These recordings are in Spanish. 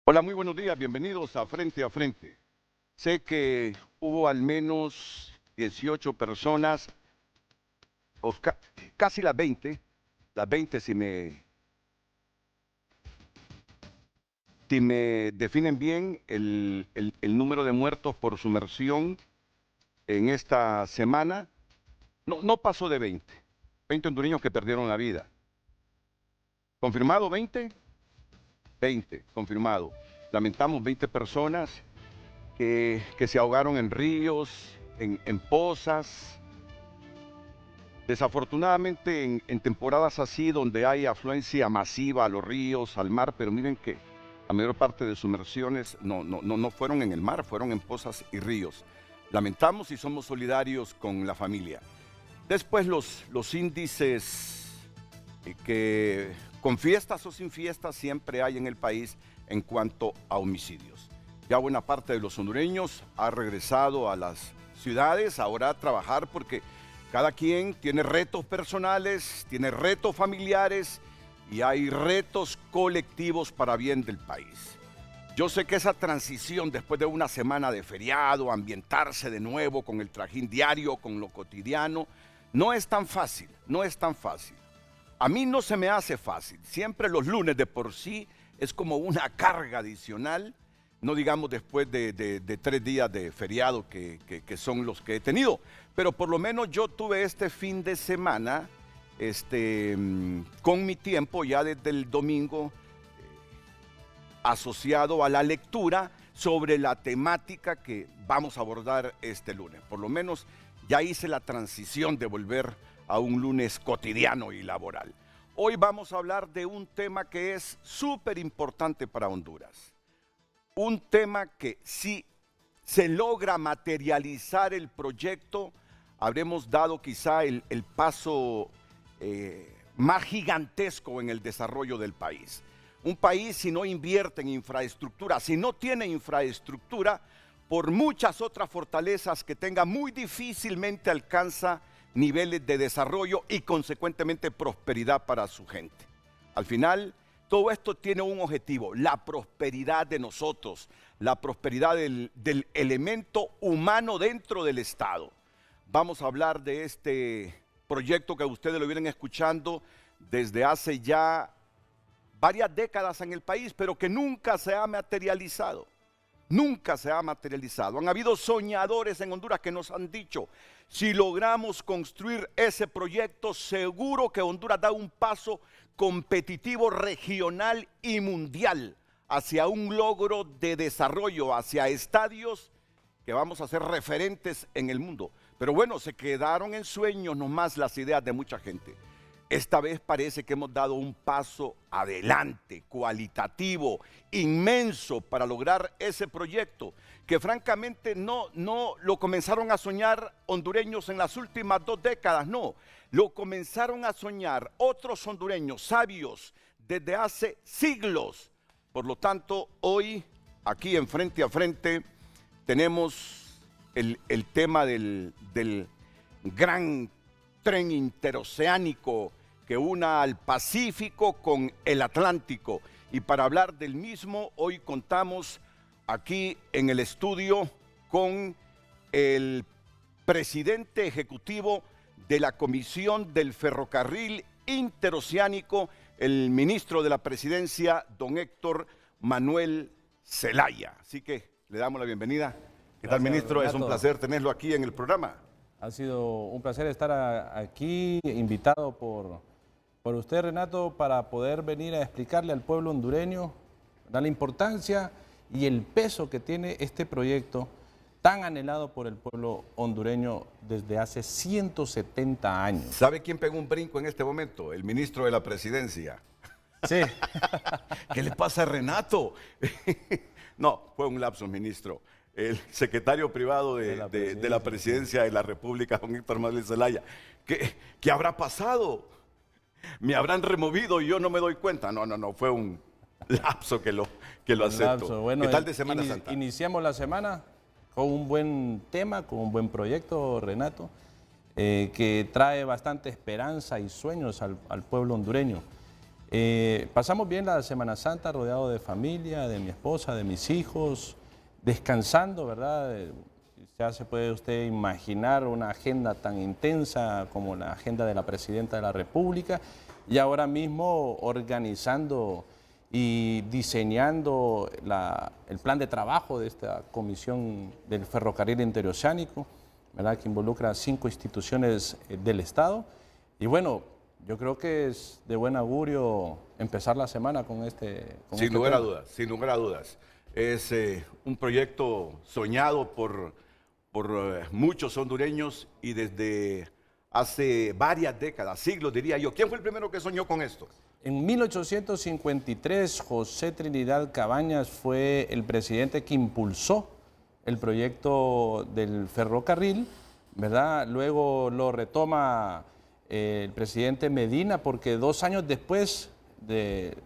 Hola, muy buenos días, bienvenidos a Frente a Frente. Sé que hubo al menos 18 personas, o casi las 20 si me definen bien el número de muertos por sumersión en esta semana. No pasó de 20, 20 hondureños que perdieron la vida. ¿Confirmado 20? 20, confirmado. Lamentamos 20 personas que se ahogaron en ríos, en pozas. Desafortunadamente en temporadas así donde hay afluencia masiva a los ríos, al mar, pero miren que la mayor parte de sumersiones no fueron en el mar, fueron en pozas y ríos. Lamentamos y somos solidarios con la familia. Después los índices que con fiestas o sin fiestas siempre hay en el país en cuanto a homicidios. Ya buena parte de los hondureños ha regresado a las ciudades ahora a trabajar porque cada quien tiene retos personales, tiene retos familiares y hay retos colectivos para bien del país. Yo sé que esa transición después de una semana de feriado, ambientarse de nuevo con el trajín diario, con lo cotidiano, no es tan fácil, no es tan fácil. A mí no se me hace fácil. Siempre los lunes de por sí es como una carga adicional, no digamos después de 3 días de feriado que son los que he tenido. Pero por lo menos yo tuve este fin de semana con mi tiempo ya desde el domingo asociado a la lectura sobre la temática que vamos a abordar este lunes. Por lo menos ya hice la transición de volver a un lunes cotidiano y laboral. Hoy vamos a hablar de un tema que es súper importante para Honduras. Un tema que si se logra materializar el proyecto, habremos dado quizá el paso más gigantesco en el desarrollo del país. Un país si no invierte en infraestructura, si no tiene infraestructura, por muchas otras fortalezas que tenga, muy difícilmente alcanza niveles de desarrollo y consecuentemente prosperidad para su gente. Al final, todo esto tiene un objetivo, la prosperidad de nosotros, la prosperidad del elemento humano dentro del Estado. Vamos a hablar de este proyecto que ustedes lo vienen escuchando desde hace ya varias décadas en el país, pero que nunca se ha materializado. Nunca se ha materializado. Han habido soñadores en Honduras que nos han dicho, si logramos construir ese proyecto, seguro que Honduras da un paso competitivo regional y mundial hacia un logro de desarrollo, hacia estadios que vamos a ser referentes en el mundo. Pero bueno, se quedaron en sueños nomás las ideas de mucha gente. Esta vez parece que hemos dado un paso adelante, cualitativo, inmenso para lograr ese proyecto, que francamente no lo comenzaron a soñar hondureños en las últimas 2 décadas, no. Lo comenzaron a soñar otros hondureños sabios desde hace siglos. Por lo tanto, hoy, aquí en Frente a Frente, tenemos el tema del gran tren interoceánico que una al Pacífico con el Atlántico. Y para hablar del mismo, hoy contamos aquí en el estudio con el presidente ejecutivo de la Comisión del Ferrocarril Interoceánico, el ministro de la Presidencia, don Héctor Manuel Zelaya. Así que le damos la bienvenida. ¿Qué tal, ministro? Renato. Es un placer tenerlo aquí en el programa. Ha sido un placer estar aquí, invitado por usted, Renato, para poder venir a explicarle al pueblo hondureño la importancia y el peso que tiene este proyecto tan anhelado por el pueblo hondureño desde hace 170 años. ¿Sabe quién pegó un brinco en este momento? El ministro de la Presidencia. Sí. ¿Qué le pasa a Renato? No, fue un lapsus, ministro. El secretario privado de la Presidencia de la República, don Héctor Manuel Zelaya. ¿Qué habrá pasado? ¿Me habrán removido y yo no me doy cuenta? No, fue un lapso que lo acepto. Bueno, ¿qué tal de Semana Santa? Iniciamos la semana con un buen tema, con un buen proyecto, Renato, que trae bastante esperanza y sueños al pueblo hondureño. Pasamos bien la Semana Santa rodeado de familia, de mi esposa, de mis hijos, descansando, ¿verdad? Ya se puede usted imaginar una agenda tan intensa como la agenda de la Presidenta de la República y ahora mismo organizando y diseñando el plan de trabajo de esta comisión del ferrocarril interoceánico, ¿verdad? Que involucra 5 instituciones del Estado. Y bueno, yo creo que es de buen augurio empezar la semana con sin lugar a dudas, sin lugar a dudas. Es un proyecto soñado por muchos hondureños y desde hace varias décadas, siglos diría yo. ¿Quién fue el primero que soñó con esto? En 1853, José Trinidad Cabañas fue el presidente que impulsó el proyecto del ferrocarril, ¿verdad? Luego lo retoma el presidente Medina, porque 2 años después de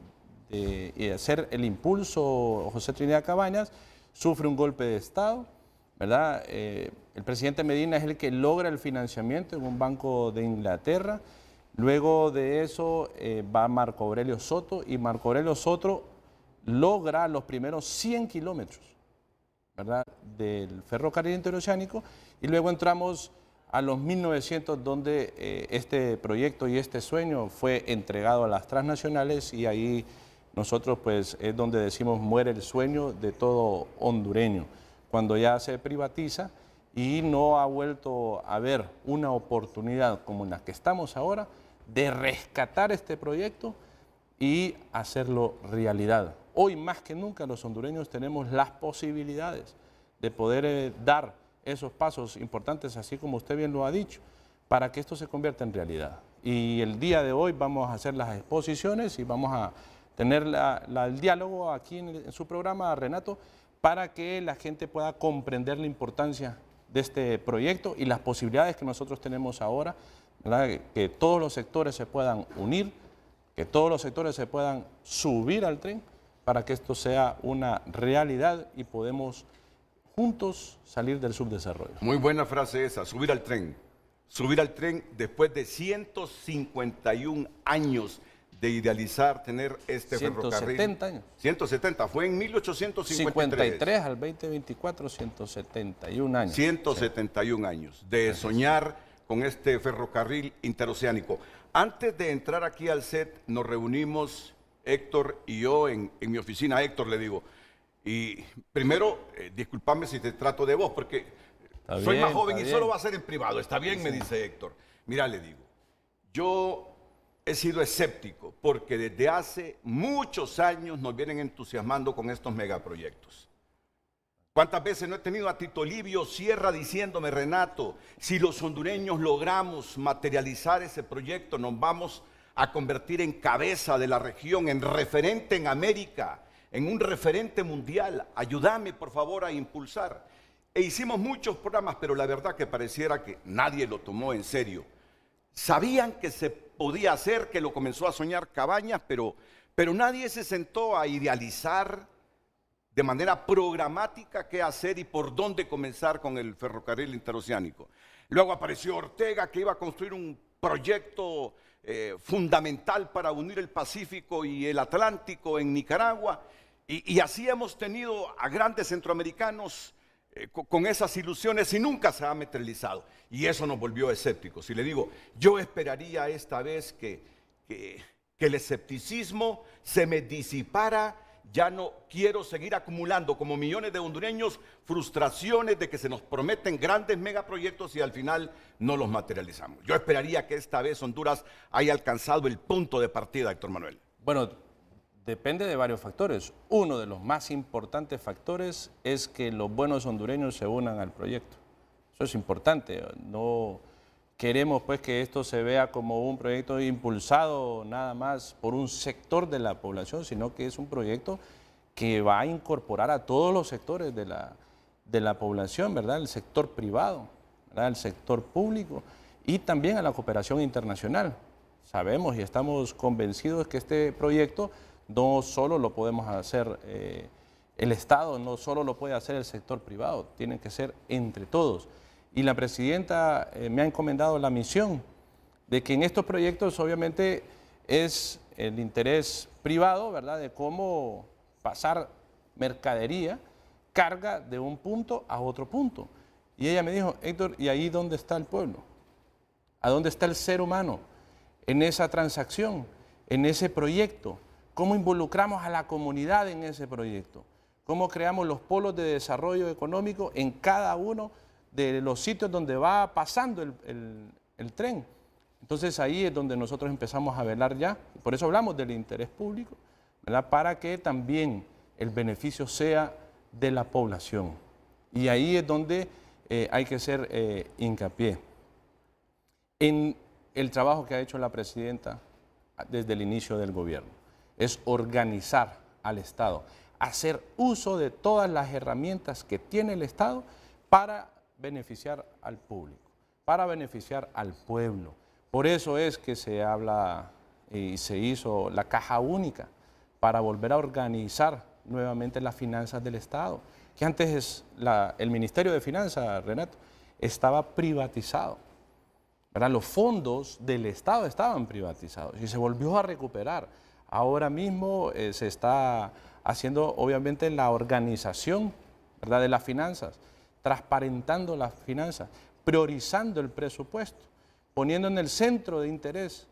hacer el impulso, José Trinidad Cabañas sufre un golpe de Estado, ¿verdad? El presidente Medina es el que logra el financiamiento en un banco de Inglaterra. Luego de eso va Marco Aurelio Soto y Marco Aurelio Soto logra los primeros 100 kilómetros, ¿verdad?, del ferrocarril interoceánico, y luego entramos a los 1900 donde este proyecto y este sueño fue entregado a las transnacionales y ahí nosotros pues es donde decimos muere el sueño de todo hondureño, cuando ya se privatiza y no ha vuelto a haber una oportunidad como la que estamos ahora de rescatar este proyecto y hacerlo realidad. Hoy más que nunca los hondureños tenemos las posibilidades de poder dar esos pasos importantes, así como usted bien lo ha dicho, para que esto se convierta en realidad. Y el día de hoy vamos a hacer las exposiciones y vamos a tener el diálogo aquí en su programa, Renato, para que la gente pueda comprender la importancia de este proyecto y las posibilidades que nosotros tenemos ahora, ¿verdad? Que todos los sectores se puedan unir, que todos los sectores se puedan subir al tren para que esto sea una realidad y podemos juntos salir del subdesarrollo. Muy buena frase esa, subir al tren. Subir al tren después de 151 años de idealizar tener este ferrocarril. 170 años. 170, fue en 1853. 53 al 2024, 171 años. 171 años de soñar con este ferrocarril interoceánico. Antes de entrar aquí al set, nos reunimos Héctor y yo en mi oficina. Héctor, le digo, y primero, discúlpame si te trato de vos, porque soy más joven y solo va a ser en privado. Está bien, sí, me dice Héctor. Mira, le digo, yo he sido escéptico porque desde hace muchos años nos vienen entusiasmando con estos megaproyectos. ¿Cuántas veces no he tenido a Tito Livio Sierra diciéndome, Renato, si los hondureños logramos materializar ese proyecto, nos vamos a convertir en cabeza de la región, en referente en América, en un referente mundial? Ayúdame, por favor, a impulsar. E hicimos muchos programas, pero la verdad que pareciera que nadie lo tomó en serio. Sabían que se podía hacer, que lo comenzó a soñar Cabañas, pero nadie se sentó a idealizar de manera programática qué hacer y por dónde comenzar con el ferrocarril interoceánico. Luego apareció Ortega, que iba a construir un proyecto fundamental para unir el Pacífico y el Atlántico en Nicaragua, y así hemos tenido a grandes centroamericanos con esas ilusiones y nunca se ha materializado. Y eso nos volvió escépticos. Y le digo, yo esperaría esta vez que el escepticismo se me disipara. Ya no quiero seguir acumulando como millones de hondureños frustraciones de que se nos prometen grandes megaproyectos y al final no los materializamos. Yo esperaría que esta vez Honduras haya alcanzado el punto de partida, Héctor Manuel. Bueno, depende de varios factores. Uno de los más importantes factores es que los buenos hondureños se unan al proyecto. Eso es importante. No queremos pues que esto se vea como un proyecto impulsado nada más por un sector de la población, sino que es un proyecto que va a incorporar a todos los sectores de la población, ¿verdad? El sector privado, ¿verdad? El sector público y también a la cooperación internacional. Sabemos y estamos convencidos que este proyecto no solo lo podemos hacer el Estado, no solo lo puede hacer el sector privado, tiene que ser entre todos. Y la presidenta me ha encomendado la misión de que en estos proyectos obviamente es el interés privado, ¿verdad?, de cómo pasar mercadería, carga de un punto a otro punto. Y ella me dijo, Héctor, ¿y ahí dónde está el pueblo? ¿A dónde está el ser humano en esa transacción, en ese proyecto? ¿Cómo involucramos a la comunidad en ese proyecto? ¿Cómo creamos los polos de desarrollo económico en cada uno de los sitios donde va pasando el tren? Entonces ahí es donde nosotros empezamos a velar ya, por eso hablamos del interés público, ¿verdad?, para que también el beneficio sea de la población. Y ahí es donde hay que hacer hincapié en el trabajo que ha hecho la presidenta desde el inicio del gobierno. Es organizar al Estado, hacer uso de todas las herramientas que tiene el Estado para beneficiar al público, para beneficiar al pueblo. Por eso es que se habla y se hizo la caja única para volver a organizar nuevamente las finanzas del Estado, que antes el Ministerio de Finanzas, Renato, estaba privatizado, ¿verdad? Los fondos del Estado estaban privatizados y se volvió a recuperar. Ahora mismo se está haciendo obviamente la organización, ¿verdad?, de las finanzas, transparentando las finanzas, priorizando el presupuesto, poniendo en el centro de interés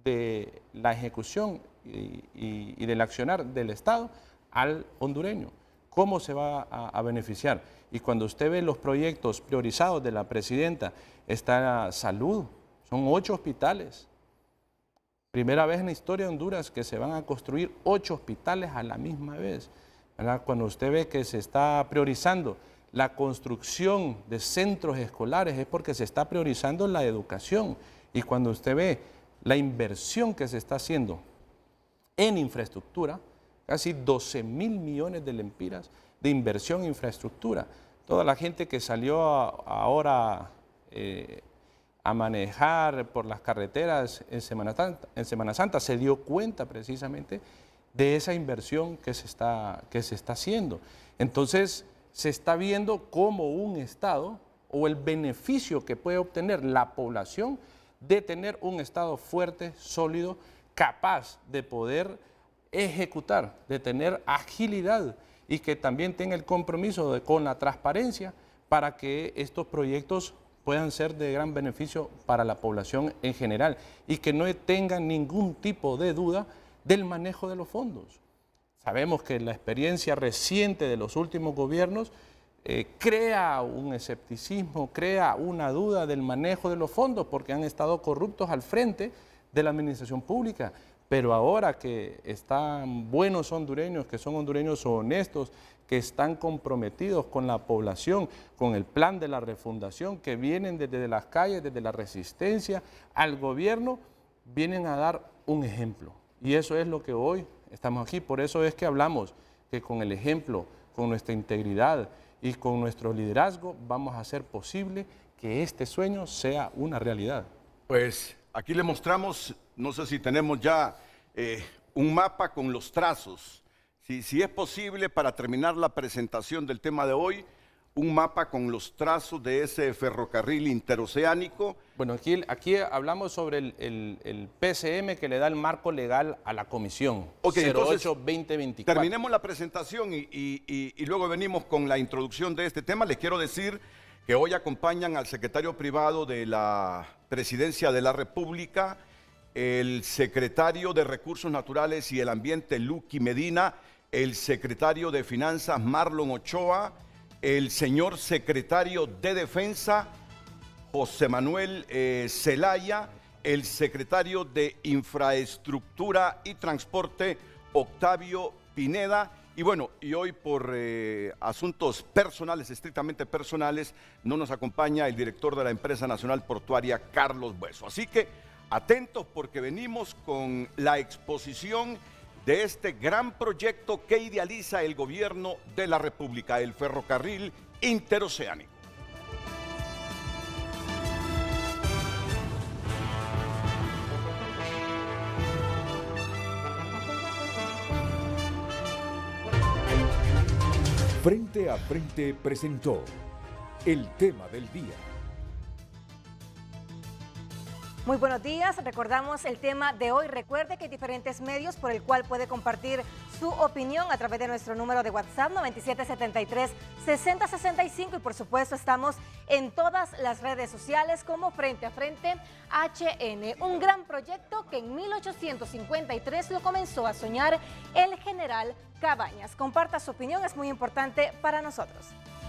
de la ejecución y del accionar del Estado al hondureño. ¿Cómo se va a beneficiar? Y cuando usted ve los proyectos priorizados de la presidenta, está salud, son 8 hospitales. Primera vez en la historia de Honduras que se van a construir 8 hospitales a la misma vez, ¿verdad? Cuando usted ve que se está priorizando la construcción de centros escolares es porque se está priorizando la educación. Y cuando usted ve la inversión que se está haciendo en infraestructura, casi 12.000 millones de lempiras de inversión en infraestructura. Toda la gente que salió ahora a manejar por las carreteras en Semana Santa se dio cuenta precisamente de esa inversión que se está haciendo. Entonces, se está viendo como un Estado o el beneficio que puede obtener la población de tener un Estado fuerte, sólido, capaz de poder ejecutar, de tener agilidad y que también tenga el compromiso con la transparencia para que estos proyectos puedan ser de gran beneficio para la población en general y que no tengan ningún tipo de duda del manejo de los fondos. Sabemos que la experiencia reciente de los últimos gobiernos crea un escepticismo, crea una duda del manejo de los fondos porque han estado corruptos al frente de la administración pública. Pero ahora que están buenos hondureños, que son hondureños honestos, que están comprometidos con la población, con el plan de la refundación, que vienen desde las calles, desde la resistencia al gobierno, vienen a dar un ejemplo. Y eso es lo que hoy estamos aquí. Por eso es que hablamos que con el ejemplo, con nuestra integridad y con nuestro liderazgo vamos a hacer posible que este sueño sea una realidad. Pues aquí le mostramos, no sé si tenemos ya un mapa con los trazos. Si es posible, para terminar la presentación del tema de hoy, un mapa con los trazos de ese ferrocarril interoceánico. Bueno, aquí hablamos sobre el PCM que le da el marco legal a la comisión, okay, 08-2024. Terminemos la presentación y luego venimos con la introducción de este tema. Les quiero decir que hoy acompañan al secretario privado de la Presidencia de la República, el secretario de Recursos Naturales y el Ambiente, Luqui Medina, el secretario de Finanzas, Marlon Ochoa, el señor secretario de Defensa, José Manuel Zelaya, el secretario de Infraestructura y Transporte, Octavio Pineda. Y bueno, y hoy por asuntos personales, estrictamente personales, no nos acompaña el director de la Empresa Nacional Portuaria, Carlos Bueso. Así que atentos porque venimos con la exposición de este gran proyecto que idealiza el gobierno de la República, el ferrocarril interoceánico. Frente a Frente presentó el tema del día. Muy buenos días, recordamos el tema de hoy. Recuerde que hay diferentes medios por el cual puede compartir su opinión a través de nuestro número de WhatsApp 9773-6065 y por supuesto estamos en todas las redes sociales como Frente a Frente HN, un gran proyecto que en 1853 lo comenzó a soñar el general Cabañas. Comparta su opinión, es muy importante para nosotros.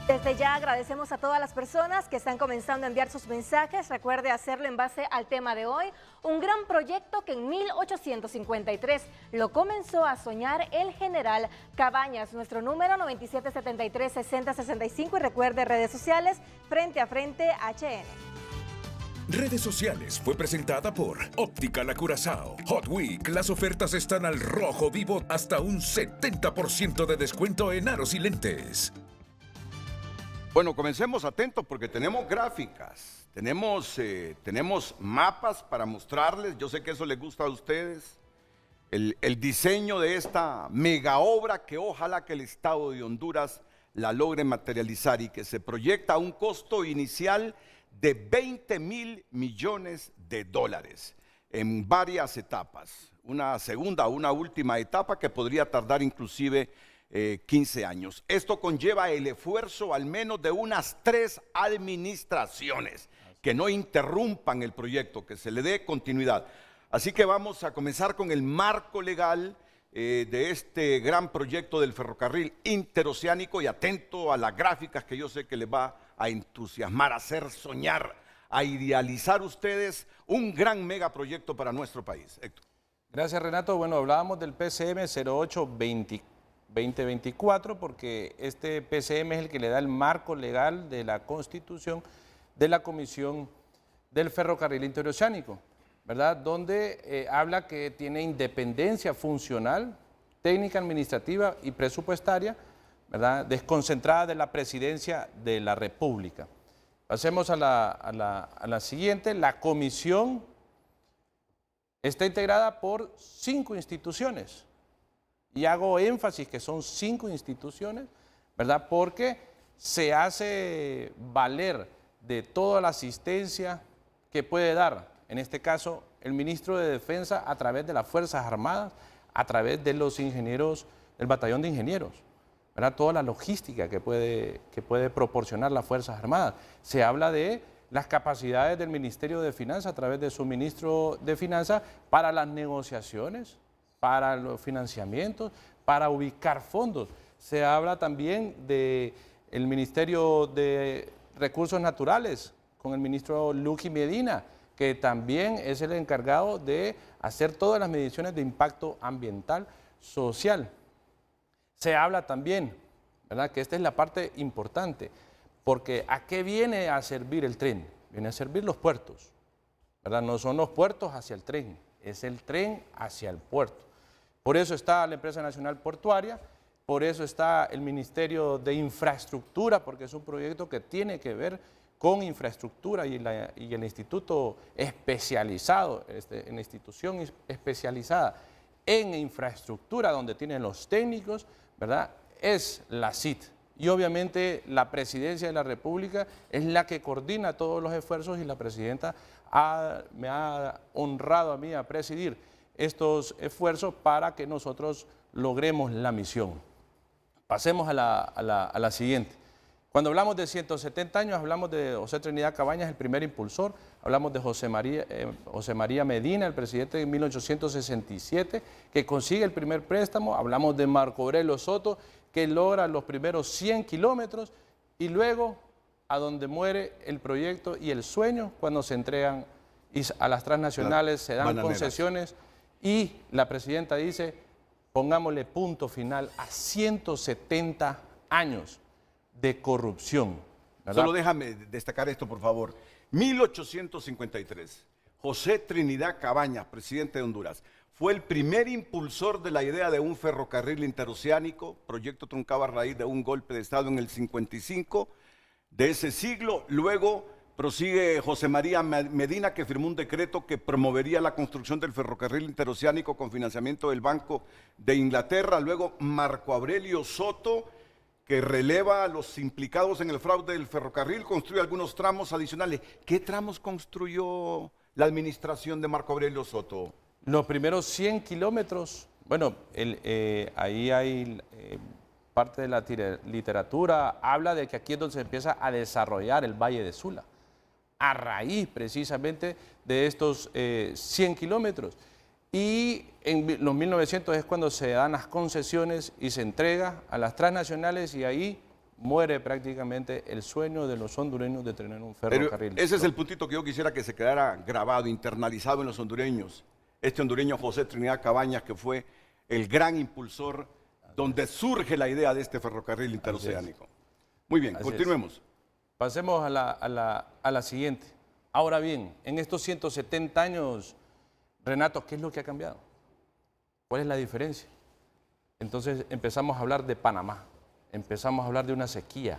Desde ya agradecemos a todas las personas que están comenzando a enviar sus mensajes. Recuerde hacerlo en base al tema de hoy. Un gran proyecto que en 1853 lo comenzó a soñar el general Cabañas. Nuestro número 9773-6065 y recuerde redes sociales Frente a Frente HN. Redes sociales fue presentada por Óptica La Curazao. Hot Week, las ofertas están al rojo vivo, hasta un 70% de descuento en aros y lentes. Bueno, comencemos atentos porque tenemos gráficas, tenemos mapas para mostrarles. Yo sé que eso les gusta a ustedes. El diseño de esta mega obra que ojalá que el Estado de Honduras la logre materializar y que se proyecta a un costo inicial de 20.000 millones de dólares en varias etapas. Una segunda o una última etapa que podría tardar inclusive 15 años. Esto conlleva el esfuerzo al menos de unas 3 administraciones que no interrumpan el proyecto, que se le dé continuidad. Así que vamos a comenzar con el marco legal de este gran proyecto del ferrocarril interoceánico y atento a las gráficas que yo sé que les va a entusiasmar, a hacer soñar, a idealizar ustedes un gran megaproyecto para nuestro país. Héctor. Gracias, Renato. Bueno, hablábamos del PCM 08-2024 porque este PCM es el que le da el marco legal de la constitución de la Comisión del Ferrocarril Interoceánico, ¿verdad? Donde habla que tiene independencia funcional, técnica, administrativa y presupuestaria, ¿verdad? Desconcentrada de la Presidencia de la República. Pasemos a la siguiente. La comisión está integrada por 5 instituciones. Y hago énfasis que son 5 instituciones, ¿verdad? Porque se hace valer de toda la asistencia que puede dar, en este caso, el ministro de Defensa a través de las Fuerzas Armadas, a través de los ingenieros, el batallón de ingenieros, ¿verdad? Toda la logística que puede proporcionar las Fuerzas Armadas. Se habla de las capacidades del Ministerio de Finanzas a través de su ministro de Finanzas para las negociaciones, para los financiamientos, para ubicar fondos. Se habla también del Ministerio de Recursos Naturales, con el ministro Luqui Medina, que también es el encargado de hacer todas las mediciones de impacto ambiental, social. Se habla también, ¿verdad?, que esta es la parte importante, porque ¿a qué viene a servir el tren? Viene a servir los puertos, ¿verdad? No son los puertos hacia el tren, es el tren hacia el puerto. Por eso está la Empresa Nacional Portuaria, por eso está el Ministerio de Infraestructura, porque es un proyecto que tiene que ver con infraestructura y el instituto especializado, la institución especializada en infraestructura, donde tienen los técnicos, ¿verdad?, es la CIT. Y obviamente la Presidencia de la República es la que coordina todos los esfuerzos y la Presidenta me ha honrado a mí a presidir estos esfuerzos para que nosotros logremos la misión. Pasemos a la siguiente. Cuando hablamos de 170 años, hablamos de José Trinidad Cabañas, el primer impulsor, hablamos de José María Medina, el presidente de 1867, que consigue el primer préstamo, hablamos de Marco Aurelio Soto, que logra los primeros 100 kilómetros, y luego a donde muere el proyecto y el sueño cuando se entregan a las transnacionales, se dan concesiones, y la presidenta dice, pongámosle punto final a 170 años de corrupción, ¿verdad? Solo déjame destacar esto, por favor. 1853, José Trinidad Cabañas, presidente de Honduras, fue el primer impulsor de la idea de un ferrocarril interoceánico, proyecto truncado a raíz de un golpe de Estado en el 55 de ese siglo. Luego prosigue José María Medina, que firmó un decreto que promovería la construcción del ferrocarril interoceánico con financiamiento del Banco de Inglaterra. Luego Marco Aurelio Soto, que releva a los implicados en el fraude del ferrocarril, construye algunos tramos adicionales. ¿Qué tramos construyó la administración de Marco Aurelio Soto? Los primeros 100 kilómetros, bueno, ahí hay parte de la literatura, habla de que aquí es donde se empieza a desarrollar el Valle de Sula, a raíz precisamente de estos 100 kilómetros. Y en los 1900 es cuando se dan las concesiones y se entrega a las transnacionales, y ahí muere prácticamente el sueño de los hondureños de tener un ferrocarril. Pero ese es el puntito que yo quisiera que se quedara grabado, internalizado en los hondureños. Este hondureño José Trinidad Cabañas, que fue el gran impulsor donde surge la idea de este ferrocarril interoceánico. Muy bien, continuemos. Pasemos a la siguiente. Ahora bien, en estos 170 años, Renato, ¿qué es lo que ha cambiado? ¿Cuál es la diferencia? Entonces empezamos a hablar de Panamá, empezamos a hablar de una sequía.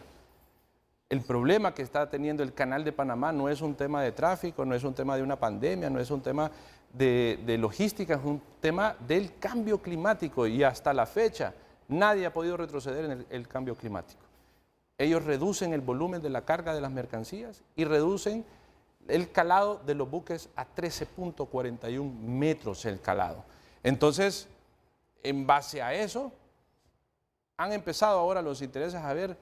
El problema que está teniendo el canal de Panamá no es un tema de tráfico, no es un tema de una pandemia, no es un tema de logística, es un tema del cambio climático, y hasta la fecha nadie ha podido retroceder en el cambio climático. Ellos reducen el volumen de la carga de las mercancías y reducen el calado de los buques a 13.41 metros el calado. Entonces, en base a eso, han empezado ahora los intereses a ver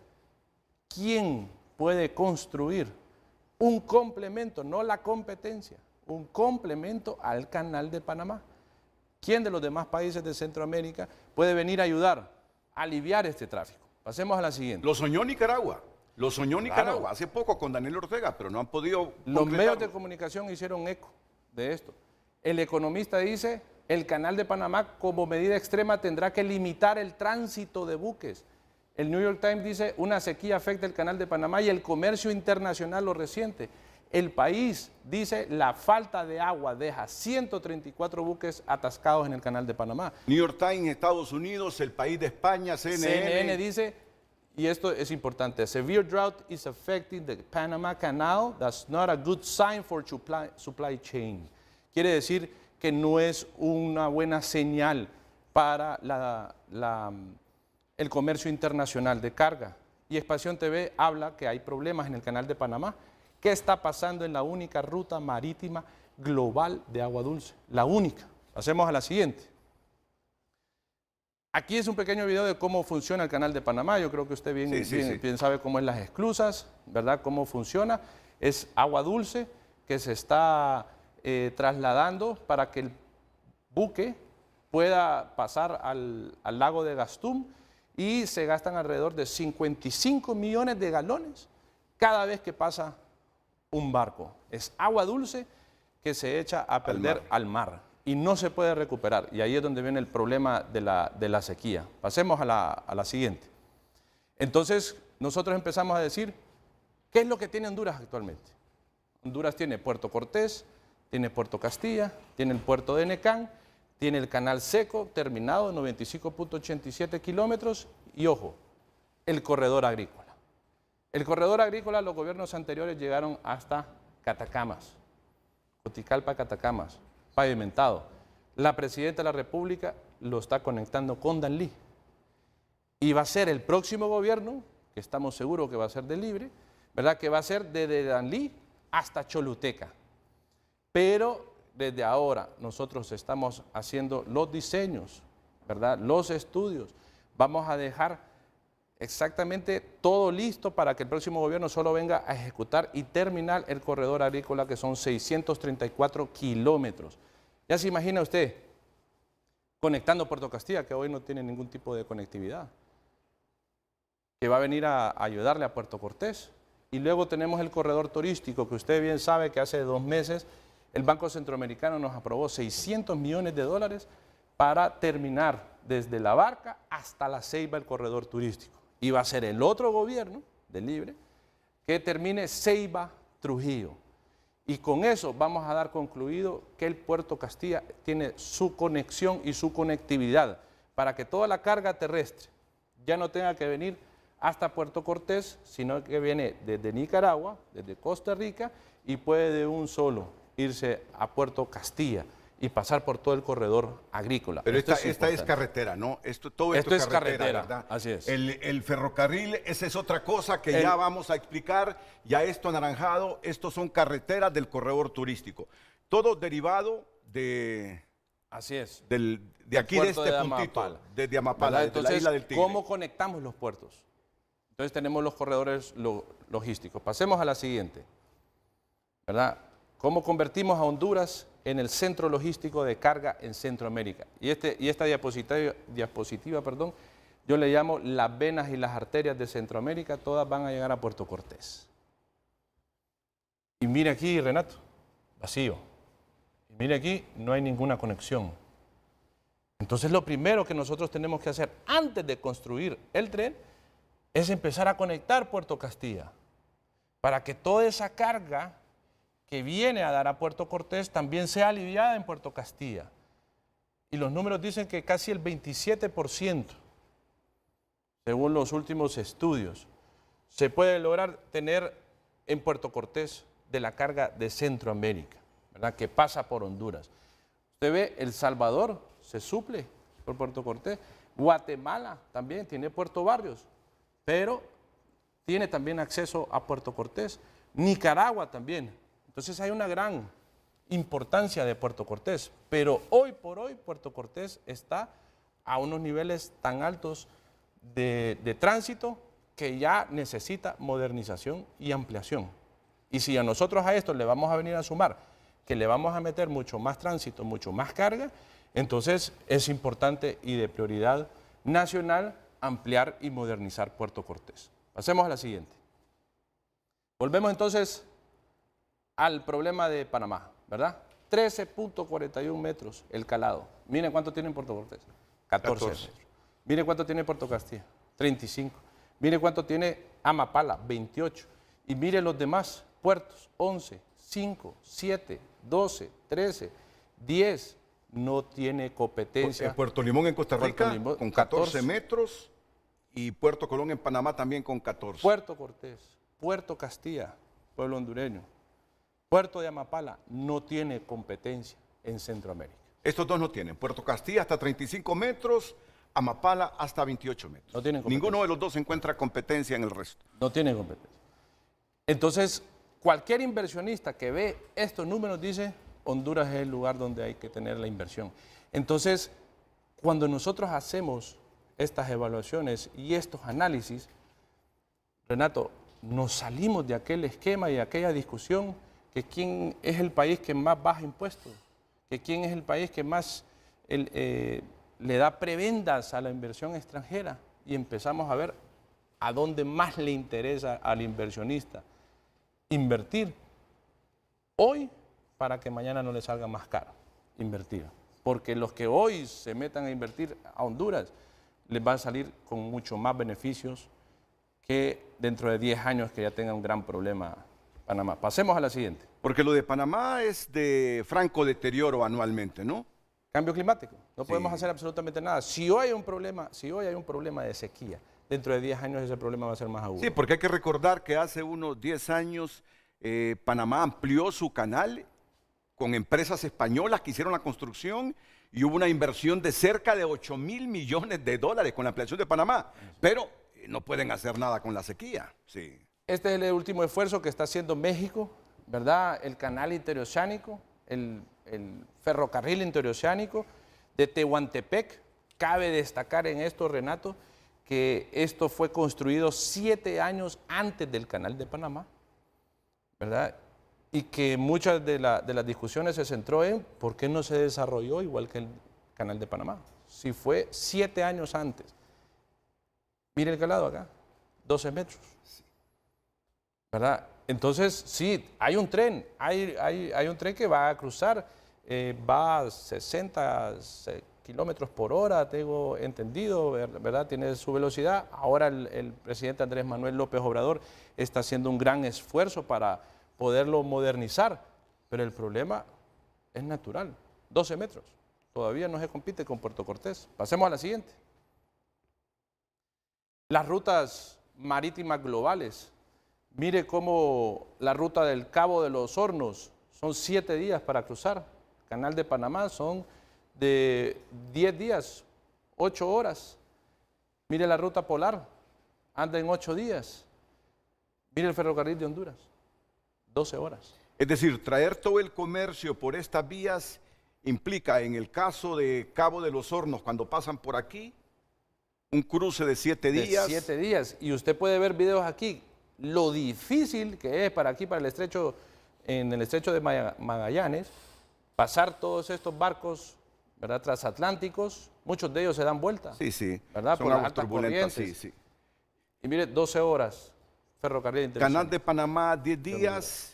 quién puede construir un complemento, no la competencia, un complemento al canal de Panamá. ¿Quién de los demás países de Centroamérica puede venir a ayudar a aliviar este tráfico? Pasemos a la siguiente. Lo soñó Nicaragua. Lo soñó Nicaragua, Claro. hace poco con Daniel Ortega, pero no han podido Los medios de concretarlo. comunicación hicieron eco de esto. El Economista dice, el canal de Panamá como medida extrema tendrá que limitar el tránsito de buques. El New York Times dice, una sequía afecta el canal de Panamá y el comercio internacional lo resiente. El País dice, la falta de agua deja 134 buques atascados en el canal de Panamá. New York Times, Estados Unidos, El País de España, CNN dice, y esto es importante, severe drought is affecting the Panama Canal. That's not a good sign for supply chain. Quiere decir que no es una buena señal para el comercio internacional de carga. Y Expansión TV habla que hay problemas en el canal de Panamá. ¿Qué está pasando en la única ruta marítima global de agua dulce? La única. Pasemos a la siguiente. Aquí es un pequeño video de cómo funciona el canal de Panamá. Yo creo que usted bien sabe cómo es las esclusas, ¿verdad? Cómo funciona. Es agua dulce que se está trasladando para que el buque pueda pasar al lago de Gatún, y se gastan alrededor de 55 millones de galones cada vez que pasa un barco. Es agua dulce que se echa a perder al mar y no se puede recuperar. Y ahí es donde viene el problema de la sequía. Pasemos a la siguiente. Entonces, nosotros empezamos a decir, ¿qué es lo que tiene Honduras actualmente? Honduras tiene Puerto Cortés, tiene Puerto Castilla, tiene el puerto de Necán, tiene el canal seco terminado de 95.87 kilómetros y, ojo, el corredor agrícola. El corredor agrícola, los gobiernos anteriores llegaron hasta Catacamas, Coticalpa, Catacamas, pavimentado. La presidenta de la República lo está conectando con Danlí. Y va a ser el próximo gobierno, que estamos seguros que va a ser de Libre, ¿verdad? Que va a ser desde Danlí hasta Choluteca. Pero desde ahora nosotros estamos haciendo los diseños, ¿verdad? Los estudios. Vamos a dejar exactamente todo listo para que el próximo gobierno solo venga a ejecutar y terminar el corredor agrícola, que son 634 kilómetros. Ya se imagina usted conectando Puerto Castilla, que hoy no tiene ningún tipo de conectividad, que va a venir a ayudarle a Puerto Cortés. Y luego tenemos el corredor turístico, que usted bien sabe que hace 2 meses el Banco Centroamericano nos aprobó 600 millones de dólares para terminar desde La Barca hasta La Ceiba el corredor turístico. Y va a ser el otro gobierno de Libre que termine Ceiba-Trujillo. Y con eso vamos a dar concluido que el Puerto Castilla tiene su conexión y su conectividad para que toda la carga terrestre ya no tenga que venir hasta Puerto Cortés, sino que viene desde Nicaragua, desde Costa Rica, y puede de un solo irse a Puerto Castilla y pasar por todo el corredor agrícola. Pero esta es carretera, ¿no? Todo esto es carretera, ¿verdad? Así es. El ferrocarril, esa es otra cosa que ya vamos a explicar. Ya esto anaranjado, estos son carreteras del corredor turístico. Todo derivado de, Así es. de aquí, de puerto este de puntito, Amapala. desde Amapala, desde Entonces, la isla del Tigre. ¿cómo conectamos los puertos? Entonces tenemos los corredores logísticos. Pasemos a la siguiente, ¿verdad? ¿Cómo convertimos a Honduras en el centro logístico de carga en Centroamérica? Y esta diapositiva, perdón, yo le llamo las venas y las arterias de Centroamérica, todas van a llegar a Puerto Cortés. Y mire aquí, Renato, vacío. Y mire aquí, no hay ninguna conexión. Entonces lo primero que nosotros tenemos que hacer antes de construir el tren es empezar a conectar Puerto Castilla para que toda esa carga que viene a dar a Puerto Cortés también sea aliviada en Puerto Castilla. Y los números dicen que casi el 27%, según los últimos estudios, se puede lograr tener en Puerto Cortés de la carga de Centroamérica, ¿verdad? Que pasa por Honduras. Usted ve, El Salvador se suple por Puerto Cortés, Guatemala también tiene Puerto Barrios, pero tiene también acceso a Puerto Cortés, Nicaragua también. Entonces hay una gran importancia de Puerto Cortés, pero hoy por hoy Puerto Cortés está a unos niveles tan altos de tránsito que ya necesita modernización y ampliación. Y si a nosotros a esto le vamos a venir a sumar que le vamos a meter mucho más tránsito, mucho más carga, entonces es importante y de prioridad nacional ampliar y modernizar Puerto Cortés. Pasemos a la siguiente. Volvemos entonces al problema de Panamá, ¿verdad? 13.41 metros el calado. Miren cuánto tiene en Puerto Cortés. 14 metros. Miren cuánto tiene Puerto Castilla. 35. Miren cuánto tiene Amapala. 28. Y miren los demás puertos. 11, 5, 7, 12, 13, 10. No tiene competencia. Puerto Limón en Costa Rica con 14 metros y Puerto Colón en Panamá también con 14. Puerto Cortés, Puerto Castilla, pueblo hondureño, Puerto de Amapala no tiene competencia en Centroamérica. Estos dos no tienen. Puerto Castilla hasta 35 metros, Amapala hasta 28 metros. No tienen competencia. Ninguno de los dos encuentra competencia en el resto. No tiene competencia. Entonces, cualquier inversionista que ve estos números dice, Honduras es el lugar donde hay que tener la inversión. Entonces, cuando nosotros hacemos estas evaluaciones y estos análisis, Renato, nos salimos de aquel esquema y de aquella discusión que quién es el país que más baja impuestos, que quién es el país que más le da prebendas a la inversión extranjera, y empezamos a ver a dónde más le interesa al inversionista invertir hoy para que mañana no le salga más caro invertir. Porque los que hoy se metan a invertir a Honduras les va a salir con mucho más beneficios que dentro de 10 años que ya tenga un gran problema Panamá. Pasemos a la siguiente. Porque lo de Panamá es de franco deterioro anualmente, ¿no? Cambio climático. No Sí. podemos hacer absolutamente nada. Si hoy hay un problema de sequía, dentro de 10 años ese problema va a ser más agudo. Sí, porque hay que recordar que hace unos 10 años Panamá amplió su canal con empresas españolas que hicieron la construcción y hubo una inversión de cerca de 8.000 millones de dólares con la ampliación de Panamá. Pero no pueden hacer nada con la sequía. Sí. Este es el último esfuerzo que está haciendo México, ¿verdad? El canal interoceánico, el ferrocarril interoceánico de Tehuantepec. Cabe destacar en esto, Renato, que esto fue construido 7 años antes del canal de Panamá, ¿verdad? Y que muchas de las discusiones se centró en por qué no se desarrolló igual que el canal de Panamá, si fue 7 años antes. Mire el calado acá, 12 metros, ¿verdad? Entonces, sí, hay un tren, hay un tren que va a cruzar, va a 60 kilómetros por hora, tengo entendido, ¿verdad? Tiene su velocidad. Ahora el presidente Andrés Manuel López Obrador está haciendo un gran esfuerzo para poderlo modernizar, pero el problema es natural, 12 metros. Todavía no se compite con Puerto Cortés. Pasemos a la siguiente. Las rutas marítimas globales. Mire cómo la ruta del Cabo de los Hornos son 7 días para cruzar. Canal de Panamá son de 10 días, 8 horas. Mire la ruta polar, anda en 8 días. Mire el ferrocarril de Honduras, 12 horas. Es decir, traer todo el comercio por estas vías implica, en el caso de Cabo de los Hornos, cuando pasan por aquí, un cruce de 7 días. De 7 días. Y usted puede ver videos aquí, lo difícil que es para aquí, para el estrecho, en el estrecho de Magallanes, pasar todos estos barcos, ¿verdad?, transatlánticos. Muchos de ellos se dan vuelta. Sí, sí. ¿Verdad? Son Por las aguas altas turbulentas, corrientes. sí, sí. Y mire, 12 horas, ferrocarril interoceánico. Canal de Panamá, 10 días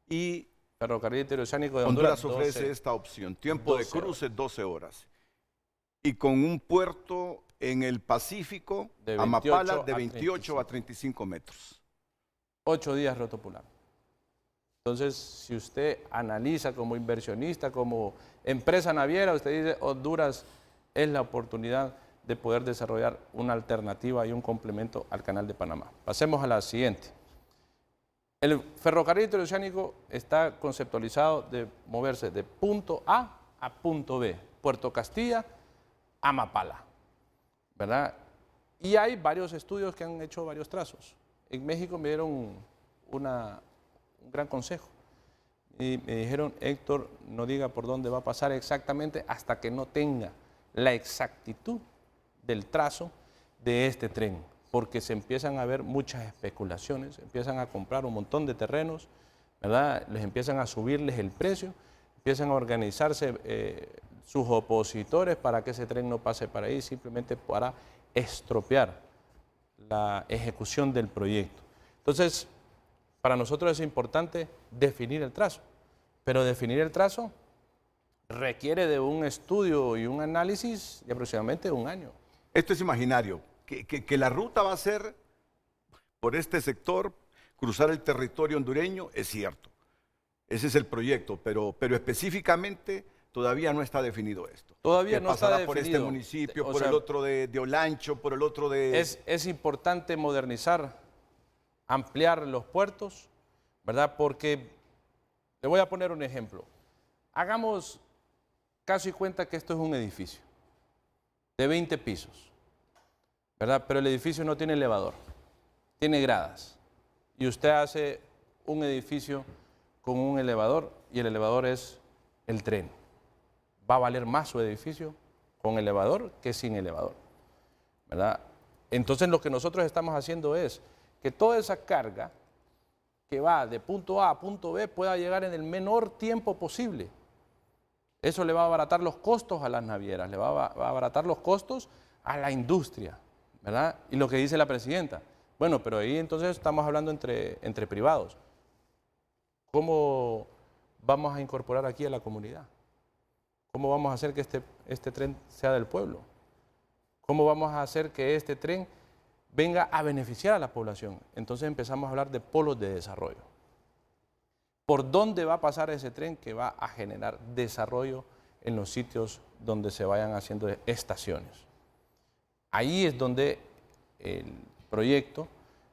y Ferrocarril interoceánico de Honduras Honduras, ofrece 12. esta opción. Tiempo de 12 cruce, 12 horas. Y con un puerto en el Pacífico, De Amapala, 28 de a 28 a 35 metros. 8 días rotopolar. Entonces, si usted analiza como inversionista, como empresa naviera, usted dice, Honduras es la oportunidad de poder desarrollar una alternativa y un complemento al Canal de Panamá. Pasemos a la siguiente. El ferrocarril interoceánico está conceptualizado de moverse de punto A punto B, Puerto Castilla a Mapala, ¿verdad? Y hay varios estudios que han hecho varios trazos. En México me dieron un gran consejo y me dijeron, Héctor, no diga por dónde va a pasar exactamente hasta que no tenga la exactitud del trazo de este tren, porque se empiezan a ver muchas especulaciones, empiezan a comprar un montón de terrenos, ¿verdad? Les empiezan a subirles el precio, empiezan a organizarse sus opositores para que ese tren no pase para ahí, simplemente para estropear la ejecución del proyecto. Entonces, para nosotros es importante definir el trazo, pero definir el trazo requiere de un estudio y un análisis de aproximadamente un año. Esto es imaginario, que la ruta va a ser por este sector, cruzar el territorio hondureño, es cierto. Ese es el proyecto, pero específicamente todavía no está definido esto. Todavía no está definido. Pasará por este municipio, O por sea, el otro de Olancho, por el otro de... Es importante modernizar, ampliar los puertos, ¿verdad? Porque, le voy a poner un ejemplo. Hagamos caso y cuenta que esto es un edificio de 20 pisos, ¿verdad? Pero el edificio no tiene elevador, tiene gradas. Y usted hace un edificio con un elevador y el elevador es el tren. Va a valer más su edificio con elevador que sin elevador, ¿verdad? Entonces lo que nosotros estamos haciendo es que toda esa carga que va de punto A a punto B pueda llegar en el menor tiempo posible. Eso le va a abaratar los costos a las navieras, le va a abaratar los costos a la industria, ¿verdad? Y lo que dice la presidenta, bueno, pero ahí entonces estamos hablando entre privados. ¿Cómo vamos a incorporar aquí a la comunidad? ¿Cómo vamos a hacer que este tren sea del pueblo? ¿Cómo vamos a hacer que este tren venga a beneficiar a la población? Entonces empezamos a hablar de polos de desarrollo. ¿Por dónde va a pasar ese tren que va a generar desarrollo en los sitios donde se vayan haciendo estaciones? Ahí es donde el proyecto,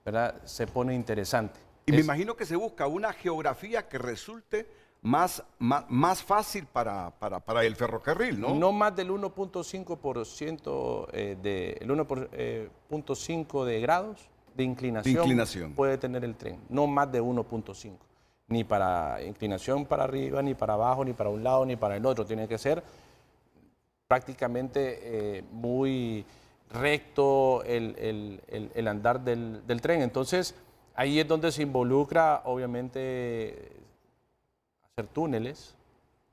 ¿verdad?, se pone interesante. Y me imagino que se busca una geografía que resulte más fácil para el ferrocarril, ¿no? No más del 1.5% el 1.5 de grados de inclinación puede tener el tren, no más de 1.5. Ni para inclinación para arriba, ni para abajo, ni para un lado, ni para el otro. Tiene que ser prácticamente muy recto el andar del tren. Entonces, ahí es donde se involucra, obviamente, hacer túneles,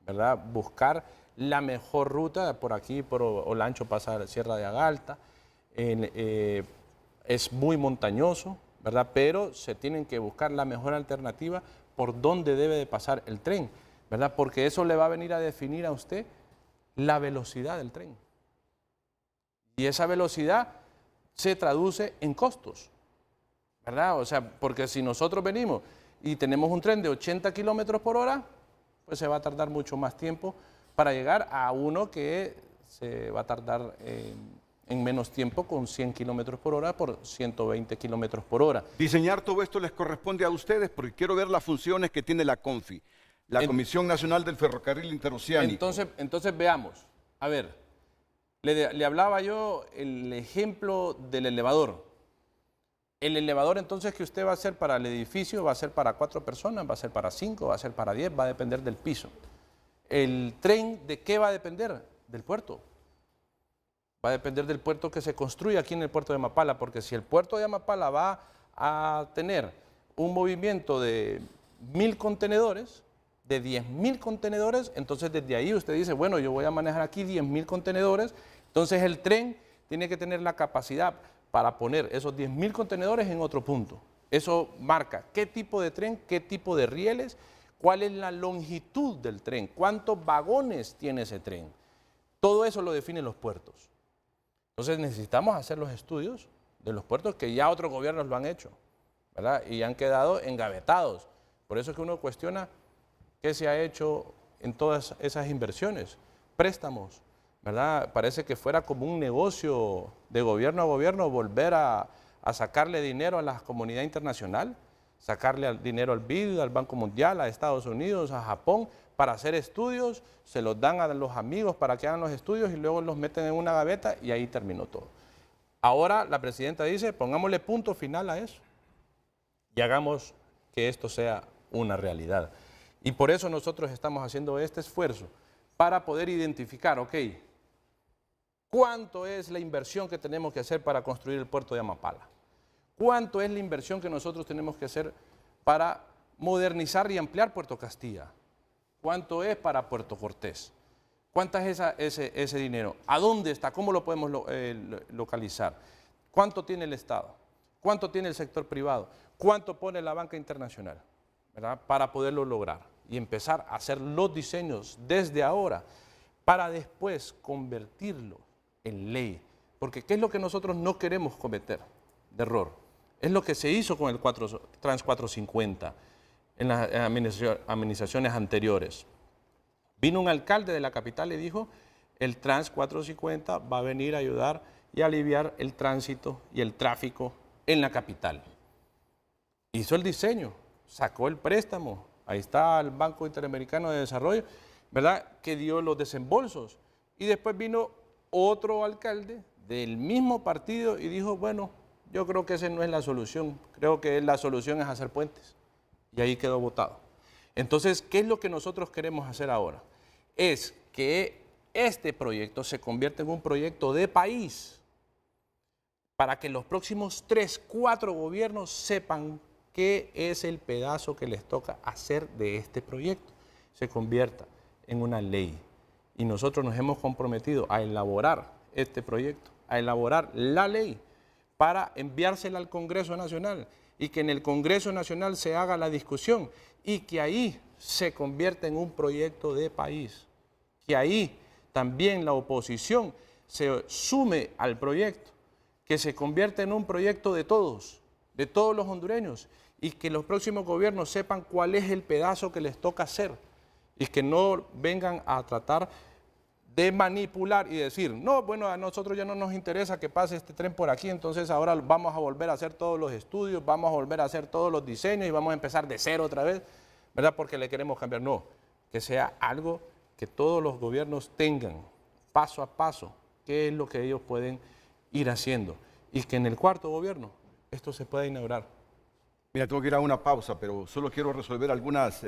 ¿verdad? Buscar la mejor ruta. Por aquí, por Olancho, pasa Sierra de Agalta. Es muy montañoso, ¿verdad? Pero se tienen que buscar la mejor alternativa por dónde debe de pasar el tren, ¿verdad? Porque eso le va a venir a definir a usted la velocidad del tren. Y esa velocidad se traduce en costos, ¿verdad? O sea, porque si nosotros venimos y tenemos un tren de 80 kilómetros por hora, pues se va a tardar mucho más tiempo para llegar a uno que se va a tardar en menos tiempo con 100 kilómetros por hora por 120 kilómetros por hora. Diseñar todo esto les corresponde a ustedes porque quiero ver las funciones que tiene la CONFI, la Comisión Nacional del Ferrocarril Interoceánico. Entonces veamos, a ver, le hablaba yo el ejemplo del elevador. El elevador entonces que usted va a hacer para el edificio va a ser para 4 personas, va a ser para 5, va a ser para 10, va a depender del piso. ¿El tren de qué va a depender? Del puerto. Va a depender del puerto que se construya aquí en el puerto de Amapala, porque si el puerto de Amapala va a tener un movimiento de 1000 contenedores, de 10.000 contenedores, entonces desde ahí usted dice, bueno, yo voy a manejar aquí 10.000 contenedores, entonces el tren tiene que tener la capacidad para poner esos 10.000 contenedores en otro punto. Eso marca qué tipo de tren, qué tipo de rieles, cuál es la longitud del tren, cuántos vagones tiene ese tren. Todo eso lo definen los puertos. Entonces necesitamos hacer los estudios de los puertos que ya otros gobiernos lo han hecho, ¿verdad? Y han quedado engavetados. Por eso es que uno cuestiona qué se ha hecho en todas esas inversiones, préstamos, ¿verdad? Parece que fuera como un negocio de gobierno a gobierno volver a sacarle dinero a la comunidad internacional, sacarle dinero al BID, al Banco Mundial, a Estados Unidos, a Japón, para hacer estudios, se los dan a los amigos para que hagan los estudios y luego los meten en una gaveta y ahí terminó todo. Ahora la presidenta dice, pongámosle punto final a eso y hagamos que esto sea una realidad. Y por eso nosotros estamos haciendo este esfuerzo para poder identificar, ok, ¿cuánto es la inversión que tenemos que hacer para construir el puerto de Amapala? ¿Cuánto es la inversión que nosotros tenemos que hacer para modernizar y ampliar Puerto Castilla? ¿Cuánto es para Puerto Cortés? ¿Cuánto es ese dinero? ¿A dónde está? ¿Cómo lo podemos localizar? ¿Cuánto tiene el Estado? ¿Cuánto tiene el sector privado? ¿Cuánto pone la banca internacional? ¿Verdad? Para poderlo lograr y empezar a hacer los diseños desde ahora para después convertirlo en ley. Porque ¿qué es lo que nosotros no queremos cometer de error? Es lo que se hizo con el Trans 450 en las administraciones anteriores. Vino un alcalde de la capital y dijo, el Trans 450 va a venir a ayudar y aliviar el tránsito y el tráfico en la capital. Hizo el diseño, sacó el préstamo, ahí está el Banco Interamericano de Desarrollo, ¿verdad?, que dio los desembolsos. Y después vino otro alcalde del mismo partido y dijo, bueno, yo creo que esa no es la solución, creo que la solución es hacer puentes. Y ahí quedó votado. Entonces, ¿qué es lo que nosotros queremos hacer ahora? Es que este proyecto se convierta en un proyecto de país para que los próximos 3, 4 gobiernos sepan qué es el pedazo que les toca hacer de este proyecto. Se convierta en una ley. Y nosotros nos hemos comprometido a elaborar este proyecto, a elaborar la ley para enviársela al Congreso Nacional y que en el Congreso Nacional se haga la discusión y que ahí se convierta en un proyecto de país, que ahí también la oposición se sume al proyecto, que se convierta en un proyecto de todos los hondureños y que los próximos gobiernos sepan cuál es el pedazo que les toca hacer y que no vengan a tratar de manipular y decir, no, bueno, a nosotros ya no nos interesa que pase este tren por aquí, entonces ahora vamos a volver a hacer todos los estudios, vamos a volver a hacer todos los diseños y vamos a empezar de cero otra vez, ¿verdad? Porque le queremos cambiar. No, que sea algo que todos los gobiernos tengan paso a paso, qué es lo que ellos pueden ir haciendo y que en el cuarto gobierno esto se pueda inaugurar. Mira, tengo que ir a una pausa, pero solo quiero resolver algunas...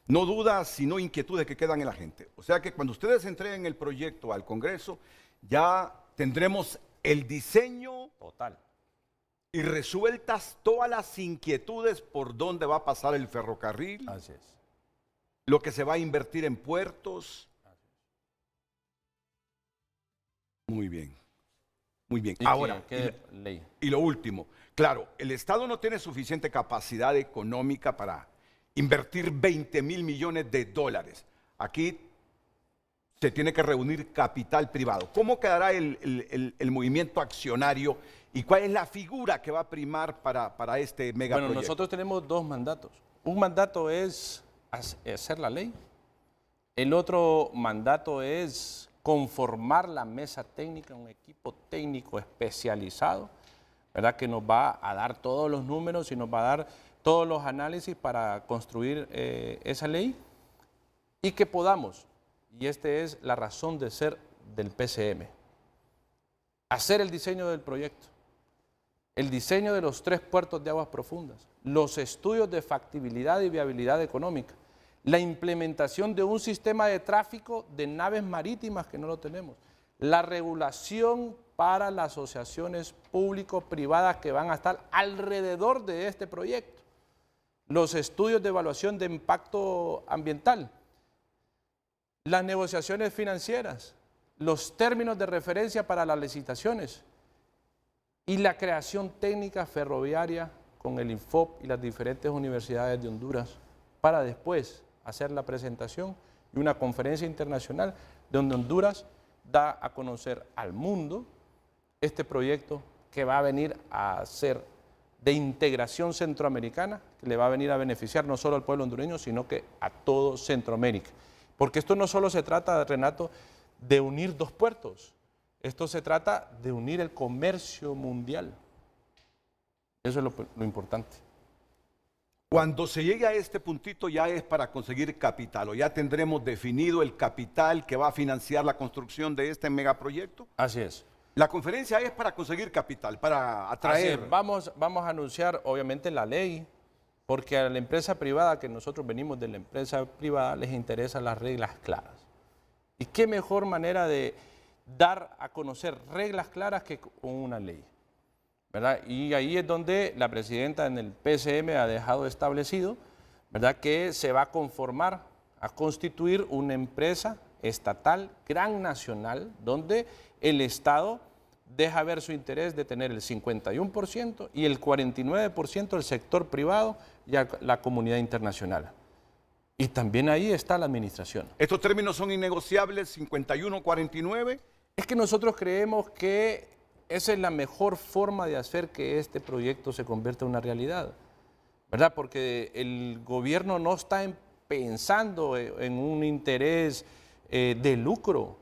no dudas, sino inquietudes que quedan en la gente. O sea que cuando ustedes entreguen el proyecto al Congreso, ya tendremos el diseño total y resueltas todas las inquietudes por dónde va a pasar el ferrocarril, así es, lo que se va a invertir en puertos. Muy bien, muy bien. y Ahora, ley. y lo último, claro, el Estado no tiene suficiente capacidad económica para invertir 20.000 millones de dólares. Aquí se tiene que reunir capital privado. ¿Cómo quedará el movimiento accionario y cuál es la figura que va a primar para este megaproyecto? Bueno, nosotros tenemos 2 mandatos. Un mandato es hacer la ley. El otro mandato es conformar la mesa técnica, un equipo técnico especializado, ¿verdad?, que nos va a dar todos los números y nos va a dar todos los análisis para construir esa ley y que podamos, y esta es la razón de ser del PCM, hacer el diseño del proyecto, el diseño de los 3 puertos de aguas profundas, los estudios de factibilidad y viabilidad económica, la implementación de un sistema de tráfico de naves marítimas que no lo tenemos, la regulación para las asociaciones público-privadas que van a estar alrededor de este proyecto, los estudios de evaluación de impacto ambiental, las negociaciones financieras, los términos de referencia para las licitaciones y la creación técnica ferroviaria con el INFOP y las diferentes universidades de Honduras para después hacer la presentación y una conferencia internacional donde Honduras da a conocer al mundo este proyecto que va a venir a ser de integración centroamericana, que le va a venir a beneficiar no solo al pueblo hondureño, sino que a todo Centroamérica. Porque esto no solo se trata, Renato, de unir 2 puertos, esto se trata de unir el comercio mundial. Eso es lo importante. Cuando se llegue a este puntito ya es para conseguir capital, o ya tendremos definido el capital que va a financiar la construcción de este megaproyecto. Así es. La conferencia es para conseguir capital, para atraer. Vamos a anunciar obviamente la ley, porque a la empresa privada, que nosotros venimos de la empresa privada, les interesan las reglas claras. ¿Y qué mejor manera de dar a conocer reglas claras que con una ley? ¿Verdad? Y ahí es donde la presidenta en el PCM ha dejado establecido, ¿verdad?, que se va a conformar, a constituir una empresa estatal, gran nacional, donde el Estado deja ver su interés de tener el 51% y el 49% el sector privado y la comunidad internacional. Y también ahí está la administración. ¿Estos términos son innegociables, 51-49? Es que nosotros creemos que esa es la mejor forma de hacer que este proyecto se convierta en una realidad, ¿verdad? Porque el gobierno no está pensando en un interés de lucro,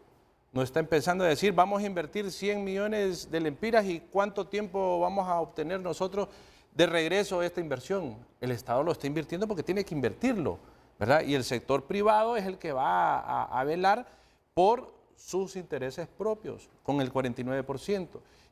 no está empezando a decir vamos a invertir 100 millones de lempiras y cuánto tiempo vamos a obtener nosotros de regreso esta inversión. El Estado lo está invirtiendo porque tiene que invertirlo, ¿verdad? Y el sector privado es el que va a velar por sus intereses propios, con el 49%.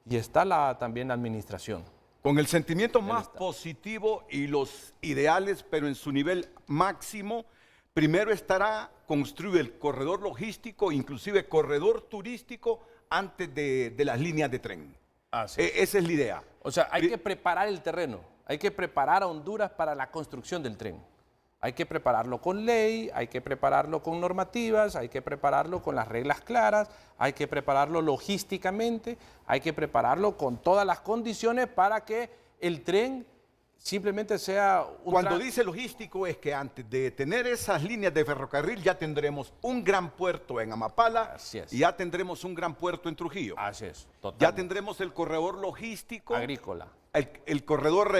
Y está también la administración. Con el sentimiento más positivo y los ideales, pero en su nivel máximo, primero estará construir el corredor logístico, inclusive corredor turístico, antes de las líneas de tren. Esa es la idea. O sea, hay que preparar el terreno, hay que preparar a Honduras para la construcción del tren. Hay que prepararlo con ley, hay que prepararlo con normativas, hay que prepararlo con las reglas claras, hay que prepararlo logísticamente, hay que prepararlo con todas las condiciones para que el tren simplemente sea un... Cuando dice logístico es que antes de tener esas líneas de ferrocarril ya tendremos un gran puerto en Amapala y ya tendremos un gran puerto en Trujillo. Así es, totalmente. Ya tendremos el corredor logístico. Agrícola. El corredor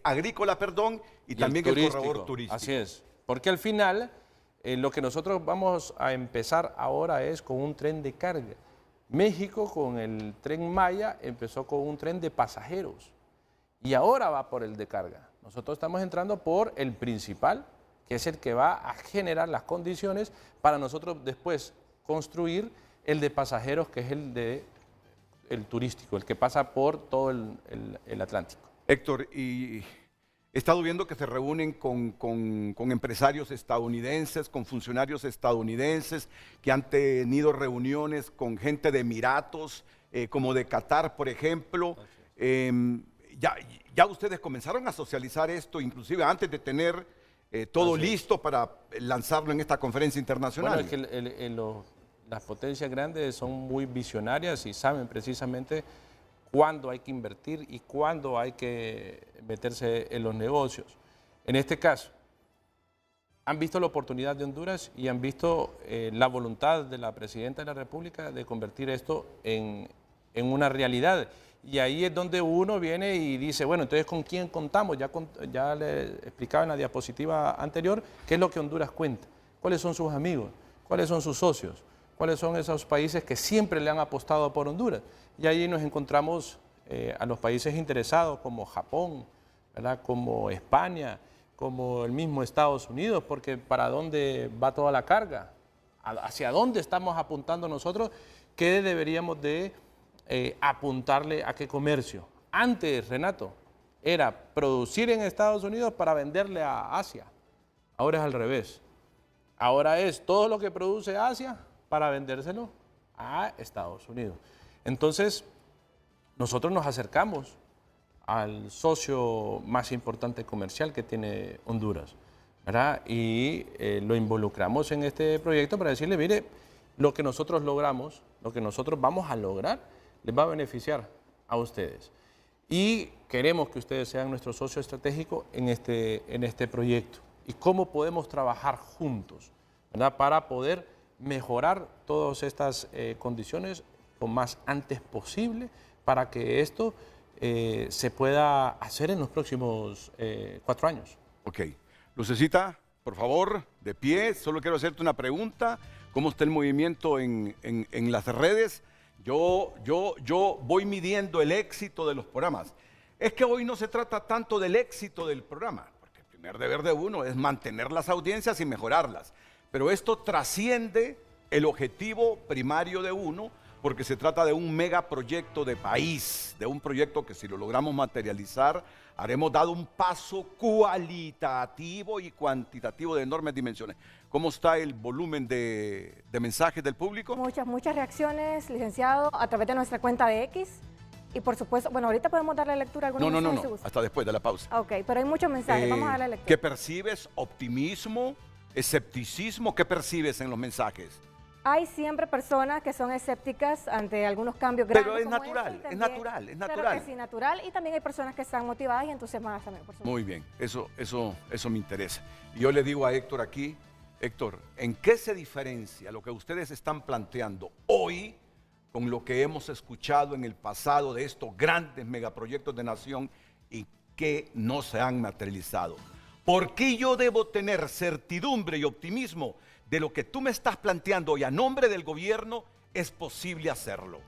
agrícola, perdón, y también el corredor turístico. Así es, porque al final lo que nosotros vamos a empezar ahora es con un tren de carga. México con el tren Maya empezó con un tren de pasajeros y ahora va por el de carga. Nosotros estamos entrando por el principal, que es el que va a generar las condiciones para nosotros después construir el de pasajeros, que es el turístico, el que pasa por todo el Atlántico. Héctor, y he estado viendo que se reúnen con empresarios estadounidenses, con funcionarios estadounidenses, que han tenido reuniones con gente de Emiratos, como de Qatar, por ejemplo. Ya ustedes comenzaron a socializar esto, inclusive antes de tener todo listo para lanzarlo en esta conferencia internacional. Bueno, es que las potencias grandes son muy visionarias y saben precisamente cuándo hay que invertir y cuándo hay que meterse en los negocios. En este caso, han visto la oportunidad de Honduras y han visto la voluntad de la Presidenta de la República de convertir esto en una realidad. Y ahí es donde uno viene y dice, bueno, entonces ¿con quién contamos? Ya le explicaba en la diapositiva anterior qué es lo que Honduras cuenta, cuáles son sus amigos, cuáles son sus socios, cuáles son esos países que siempre le han apostado por Honduras. Y ahí nos encontramos a los países interesados como Japón, ¿verdad?, como España, como el mismo Estados Unidos, porque ¿para dónde va toda la carga? ¿Hacia dónde estamos apuntando nosotros? ¿Qué deberíamos de apuntarle a qué comercio? Antes, Renato, era producir en Estados Unidos para venderle a Asia. Ahora es al revés. Ahora es todo lo que produce Asia para vendérselo a Estados Unidos. Entonces, nosotros nos acercamos al socio más importante comercial que tiene Honduras, ¿verdad? Y lo involucramos en este proyecto para decirle, mire, lo que nosotros logramos, lo que nosotros vamos a lograr, les va a beneficiar a ustedes. Y queremos que ustedes sean nuestro socio estratégico en este proyecto. Y cómo podemos trabajar juntos, ¿verdad? Para poder mejorar todas estas condiciones lo más antes posible para que esto se pueda hacer en los próximos 4 años. Ok. Lucecita, por favor, de pie. Solo quiero hacerte una pregunta. ¿Cómo está el movimiento en las redes? Yo voy midiendo el éxito de los programas. Es que hoy no se trata tanto del éxito del programa, porque el primer deber de uno es mantener las audiencias y mejorarlas. Pero esto trasciende el objetivo primario de uno, porque se trata de un megaproyecto de país, de un proyecto que si lo logramos materializar, haremos dado un paso cualitativo y cuantitativo de enormes dimensiones. ¿Cómo está el volumen de mensajes del público? Muchas reacciones, licenciado, a través de nuestra cuenta de X. Y por supuesto, bueno, ahorita podemos darle lectura a algunos mensajes. No, hasta después de la pausa. Ok, pero hay muchos mensajes, vamos a darle lectura. ¿Qué percibes? ¿Optimismo? ¿Escepticismo? ¿Qué percibes en los mensajes? Hay siempre personas que son escépticas ante algunos cambios grandes. Pero es natural, es natural. Claro que sí, natural. Y también hay personas que están motivadas y entusiasmadas también, por supuesto. Muy bien, eso me interesa. Y yo le digo a Héctor aquí, Héctor, ¿en qué se diferencia lo que ustedes están planteando hoy con lo que hemos escuchado en el pasado de estos grandes megaproyectos de nación y que no se han materializado? ¿Por qué yo debo tener certidumbre y optimismo de lo que tú me estás planteando y a nombre del gobierno es posible hacerlo?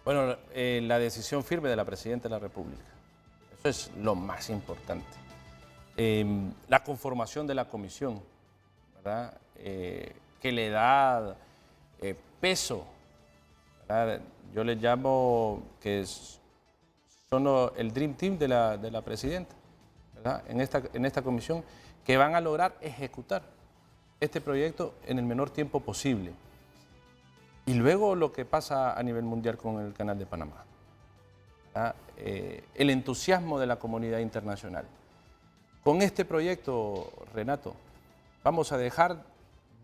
Bueno, la decisión firme de la Presidenta de la República. Eso es lo más importante. La conformación de la comisión, ¿verdad? Que le da peso, ¿verdad? Yo le llamo que son el Dream Team de la Presidenta, ¿verdad? En esta comisión, que van a lograr ejecutar este proyecto en el menor tiempo posible. Y luego lo que pasa a nivel mundial con el Canal de Panamá. El entusiasmo de la comunidad internacional. Con este proyecto, Renato, vamos a dejar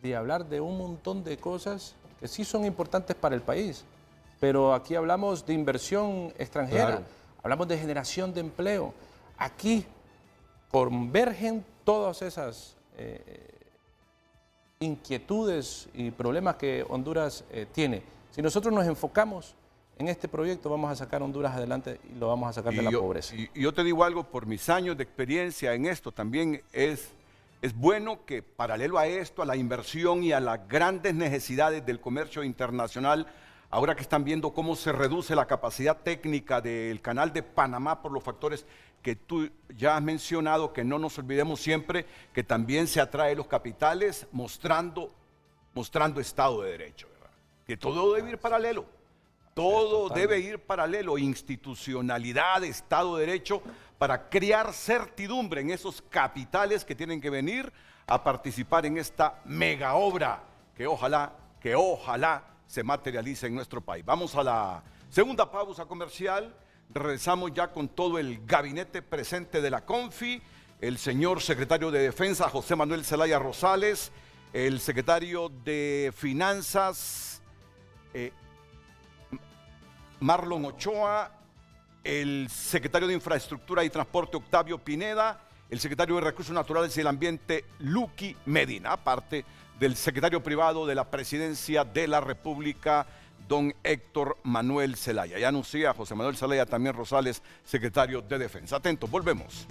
de hablar de un montón de cosas que sí son importantes para el país. Pero aquí hablamos de inversión extranjera, claro. Hablamos de generación de empleo. Aquí convergen todas esas inquietudes y problemas que Honduras tiene. Si nosotros nos enfocamos en este proyecto, vamos a sacar a Honduras adelante y lo vamos a sacar de la pobreza. Y yo te digo algo, por mis años de experiencia en esto, también es bueno que paralelo a esto, a la inversión y a las grandes necesidades del comercio internacional, ahora que están viendo cómo se reduce la capacidad técnica del Canal de Panamá por los factores que tú ya has mencionado, que no nos olvidemos siempre que también se atrae los capitales mostrando Estado de Derecho, ¿verdad? Que todo debe ir paralelo, todo debe ir paralelo, institucionalidad, Estado de Derecho, para crear certidumbre en esos capitales que tienen que venir a participar en esta mega obra que ojalá se materialice en nuestro país. Vamos a la segunda pausa comercial. Regresamos ya con todo el gabinete presente de la CONFI, el señor secretario de Defensa, José Manuel Zelaya Rosales, el secretario de Finanzas, Marlon Ochoa, el secretario de Infraestructura y Transporte, Octavio Pineda, el secretario de Recursos Naturales y el Ambiente, Luqui Medina, aparte del secretario privado de la Presidencia de la República, don Héctor Manuel Zelaya. Ya anuncia José Manuel Zelaya también Rosales, secretario de Defensa. Atentos, volvemos.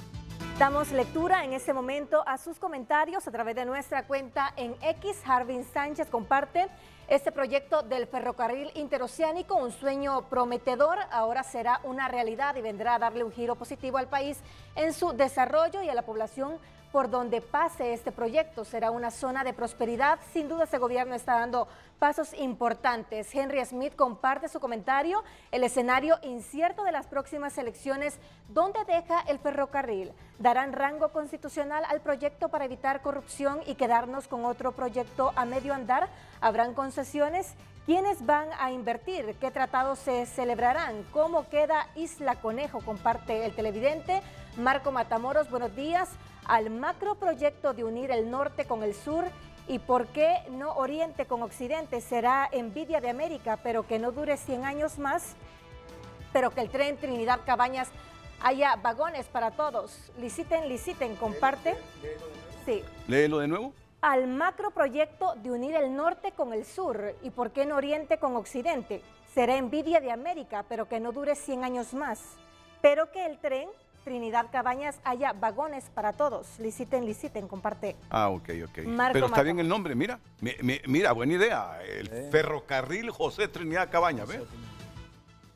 Damos lectura en este momento a sus comentarios a través de nuestra cuenta en X. Harvin Sánchez comparte: este proyecto del ferrocarril interoceánico, un sueño prometedor, ahora será una realidad y vendrá a darle un giro positivo al país en su desarrollo y a la población por donde pase este proyecto. Será una zona de prosperidad. Sin duda este gobierno está dando pasos importantes. Henry Smith comparte su comentario: el escenario incierto de las próximas elecciones, ¿dónde deja el ferrocarril? ¿Darán rango constitucional al proyecto para evitar corrupción y quedarnos con otro proyecto a medio andar? ¿Habrán concesiones? ¿Quiénes van a invertir? ¿Qué tratados se celebrarán? ¿Cómo queda Isla Conejo? Comparte el televidente. Marco Matamoros, buenos días. Al macroproyecto de unir el norte con el sur, ¿y por qué no oriente con occidente? Será envidia de América, pero que no dure 100 años más, pero que el tren Trinidad Cabañas haya vagones para todos. Liciten, comparte. Sí. Léelo de nuevo. Al macroproyecto de unir el norte con el sur, ¿y por qué no oriente con occidente? Será envidia de América, pero que no dure 100 años más, pero que el tren Trinidad Cabañas haya vagones para todos. Liciten, comparte. Ah, ok. Marco Pero está Mato. bien el nombre, mira. Mira, buena idea. El ferrocarril José Trinidad Cabañas, ¿ves?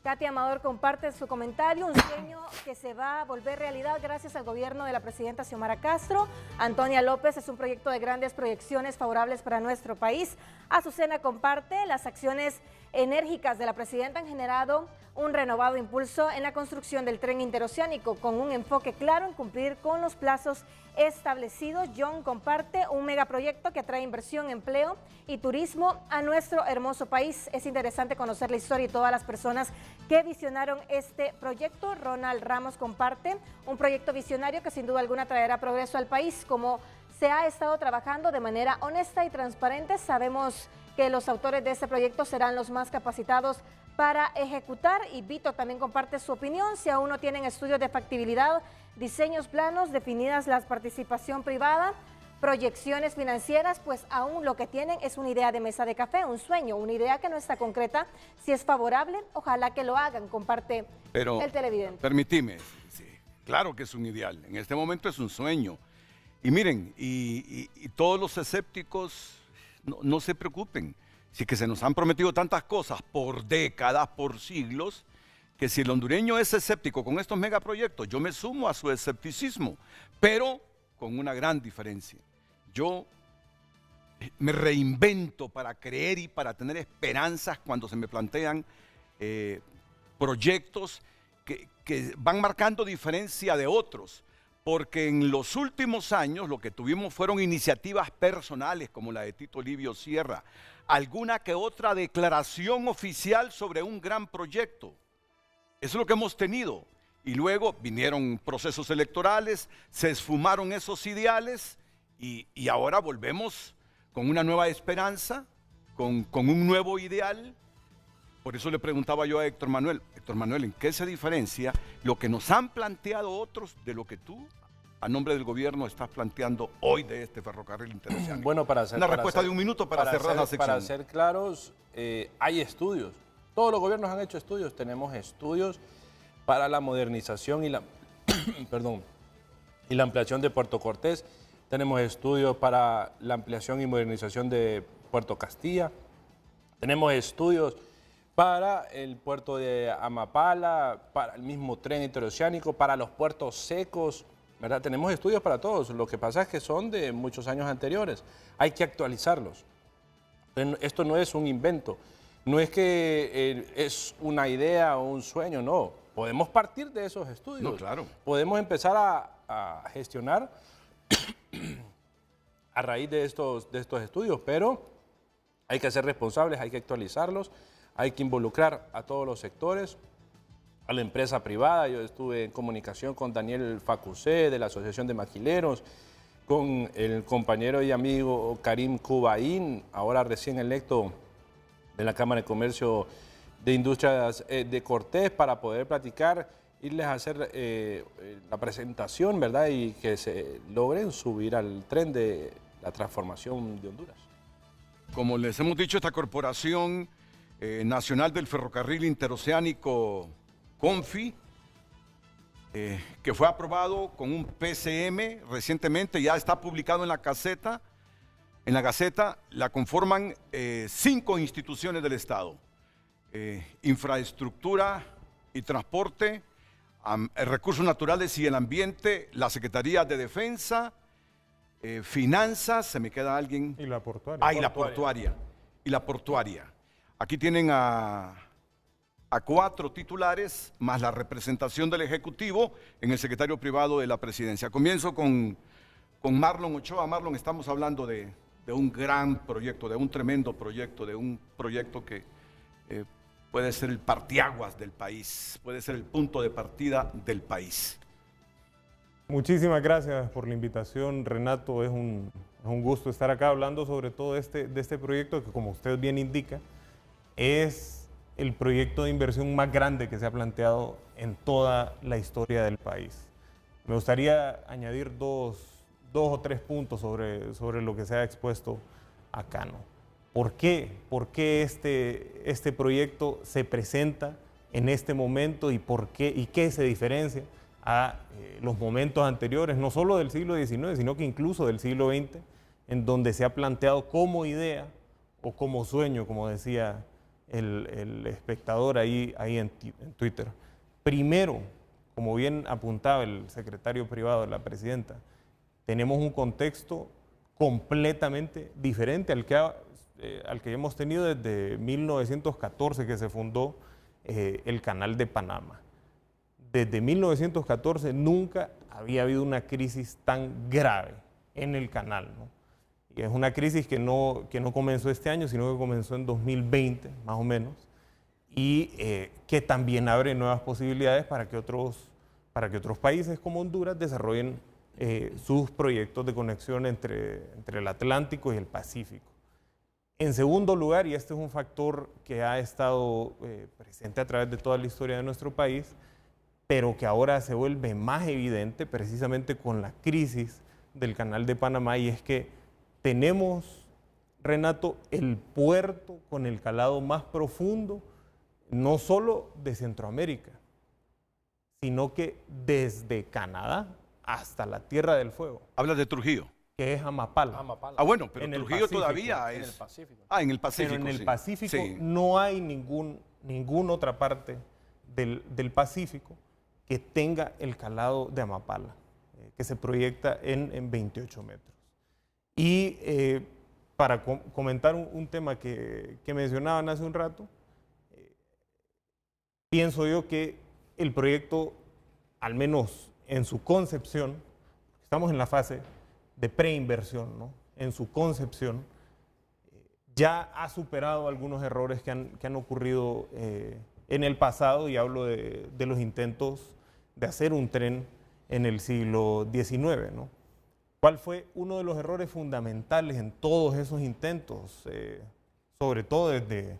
Katy Amador comparte su comentario: un sueño que se va a volver realidad gracias al gobierno de la presidenta Xiomara Castro. Antonia López: es un proyecto de grandes proyecciones favorables para nuestro país. Azucena comparte: las acciones enérgicas de la presidenta han generado un renovado impulso en la construcción del tren interoceánico, con un enfoque claro en cumplir con los plazos establecidos. John comparte: un megaproyecto que atrae inversión, empleo y turismo a nuestro hermoso país. Es interesante conocer la historia y todas las personas que visionaron este proyecto. Ronald Ramos comparte: un proyecto visionario que sin duda alguna traerá progreso al país. Como se ha estado trabajando de manera honesta y transparente, sabemos que los autores de este proyecto serán los más capacitados para ejecutar. Y Vito también comparte su opinión: si aún no tienen estudios de factibilidad, diseños planos, definidas la participación privada, proyecciones financieras, pues aún lo que tienen es una idea de mesa de café, un sueño, una idea que no está concreta. Si es favorable, ojalá que lo hagan, comparte el televidente. Permitime, sí, claro que es un ideal, en este momento es un sueño. Y miren, y todos los escépticos, no se preocupen, si que se nos han prometido tantas cosas por décadas, por siglos, que si el hondureño es escéptico con estos megaproyectos, yo me sumo a su escepticismo, pero con una gran diferencia. Yo me reinvento para creer y para tener esperanzas cuando se me plantean proyectos que van marcando diferencia de otros, porque en los últimos años lo que tuvimos fueron iniciativas personales como la de Tito Livio Sierra, alguna que otra declaración oficial sobre un gran proyecto. Eso es lo que hemos tenido. Y luego vinieron procesos electorales, se esfumaron esos ideales y ahora volvemos con una nueva esperanza, con un nuevo ideal. Por eso le preguntaba yo a Héctor Manuel, ¿en qué se diferencia lo que nos han planteado otros de lo que tú, a nombre del gobierno, estás planteando hoy de este ferrocarril interoceánico? Bueno, una respuesta de un minuto para cerrar la sección. Para ser claros, hay estudios. Todos los gobiernos han hecho estudios. Tenemos estudios para la modernización y la, y la ampliación de Puerto Cortés. Tenemos estudios para la ampliación y modernización de Puerto Castilla. Tenemos estudios para el puerto de Amapala, para el mismo tren interoceánico, para los puertos secos, ¿verdad? Tenemos estudios para todos. Lo que pasa es que son de muchos años anteriores. Hay que actualizarlos. Esto no es un invento. No es que es una idea o un sueño, no. Podemos partir de esos estudios. No, claro. Podemos empezar a gestionar a raíz de estos estudios, pero hay que ser responsables, hay que actualizarlos, hay que involucrar a todos los sectores, a la empresa privada. Yo estuve en comunicación con Daniel Facusé de la Asociación de Maquileros, con el compañero y amigo Karim Cubaín, ahora recién electo de la Cámara de Comercio de Industrias de Cortés, para poder platicar, irles a hacer la presentación, ¿verdad? Y que se logren subir al tren de la transformación de Honduras. Como les hemos dicho, esta Corporación Nacional del Ferrocarril Interoceánico, CONFI, que fue aprobado con un PCM recientemente, ya está publicado en la Gaceta. En la Gaceta la conforman 5 instituciones del Estado: infraestructura y transporte, recursos naturales y el ambiente, la Secretaría de Defensa, finanzas, ¿se me queda alguien? Y la portuaria. Ah, y la portuaria. Y la portuaria. Aquí tienen a 4 titulares, más la representación del Ejecutivo en el secretario privado de la Presidencia. Comienzo con Marlon Ochoa. Marlon, estamos hablando de un gran proyecto, de un tremendo proyecto, de un proyecto que puede ser el parteaguas del país, puede ser el punto de partida del país. Muchísimas gracias por la invitación, Renato. Es un gusto estar acá hablando sobre todo de este proyecto que, como usted bien indica, es el proyecto de inversión más grande que se ha planteado en toda la historia del país. Me gustaría añadir dos o tres puntos sobre lo que se ha expuesto acá, ¿no? ¿Por qué este proyecto se presenta en este momento y qué se diferencia a los momentos anteriores, no solo del siglo XIX, sino que incluso del siglo XX, en donde se ha planteado como idea o como sueño, como decía el espectador ahí en Twitter? Primero, como bien apuntaba el secretario privado de la presidenta, tenemos un contexto completamente diferente al que hemos tenido desde 1914, que se fundó el Canal de Panamá. Desde 1914 nunca había habido una crisis tan grave en el canal, ¿no? Y es una crisis que no comenzó este año, sino que comenzó en 2020, más o menos, y que también abre nuevas posibilidades para que otros países como Honduras desarrollen sus proyectos de conexión entre el Atlántico y el Pacífico. En segundo lugar, y este es un factor que ha estado presente a través de toda la historia de nuestro país, pero que ahora se vuelve más evidente precisamente con la crisis del Canal de Panamá, y es que tenemos, Renato, el puerto con el calado más profundo, no solo de Centroamérica, sino que desde Canadá hasta la Tierra del Fuego. Hablas de Trujillo. Que es Amapala. Ah, bueno, pero en Trujillo todavía es... En el Pacífico. Ah, en el Pacífico, Pero en el sí. Pacífico Sí. no hay ninguna otra parte del Pacífico que tenga el calado de Amapala, que se proyecta en 28 metros. Y para comentar un tema que mencionaban hace un rato, pienso yo que el proyecto, al menos en su concepción, estamos en la fase de preinversión, ¿no? En su concepción, ya ha superado algunos errores que han ocurrido en el pasado, y hablo de los intentos de hacer un tren en el siglo XIX, ¿no? ¿Cuál fue uno de los errores fundamentales en todos esos intentos? Sobre todo desde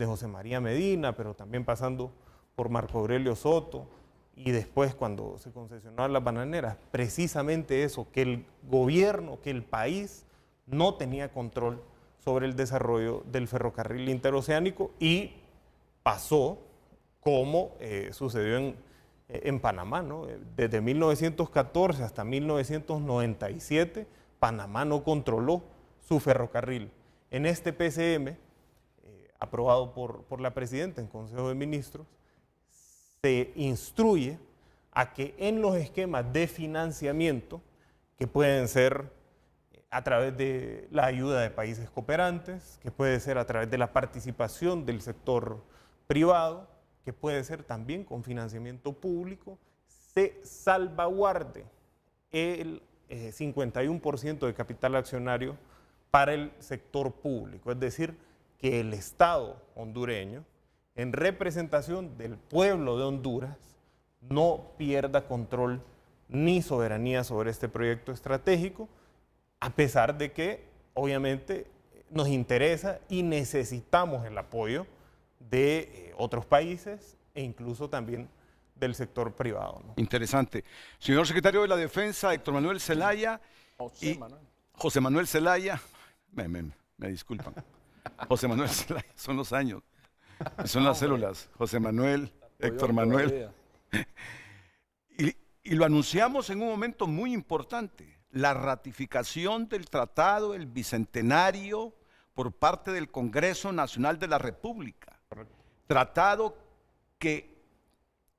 José María Medina, pero también pasando por Marco Aurelio Soto, y después cuando se concesionaron las bananeras, precisamente eso, que el gobierno, que el país no tenía control sobre el desarrollo del ferrocarril interoceánico, y pasó como sucedió en Panamá, ¿no? Desde 1914 hasta 1997, Panamá no controló su ferrocarril. En este PCM, aprobado por la presidenta en Consejo de Ministros, se instruye a que en los esquemas de financiamiento, que pueden ser a través de la ayuda de países cooperantes, que puede ser a través de la participación del sector privado, que puede ser también con financiamiento público, se salvaguarde el 51% de capital accionario para el sector público. Es decir, que el Estado hondureño, en representación del pueblo de Honduras, no pierda control ni soberanía sobre este proyecto estratégico, a pesar de que obviamente nos interesa y necesitamos el apoyo de otros países e incluso también del sector privado, ¿no? Interesante. Señor secretario de la Defensa, Héctor Manuel Zelaya. José Manuel Zelaya, me disculpan. José Manuel Zelaya, son los años, son las células. José Manuel, Héctor Manuel. Y Y lo anunciamos en un momento muy importante, la ratificación del Tratado del Bicentenario por parte del Congreso Nacional de la República. Correcto. Tratado que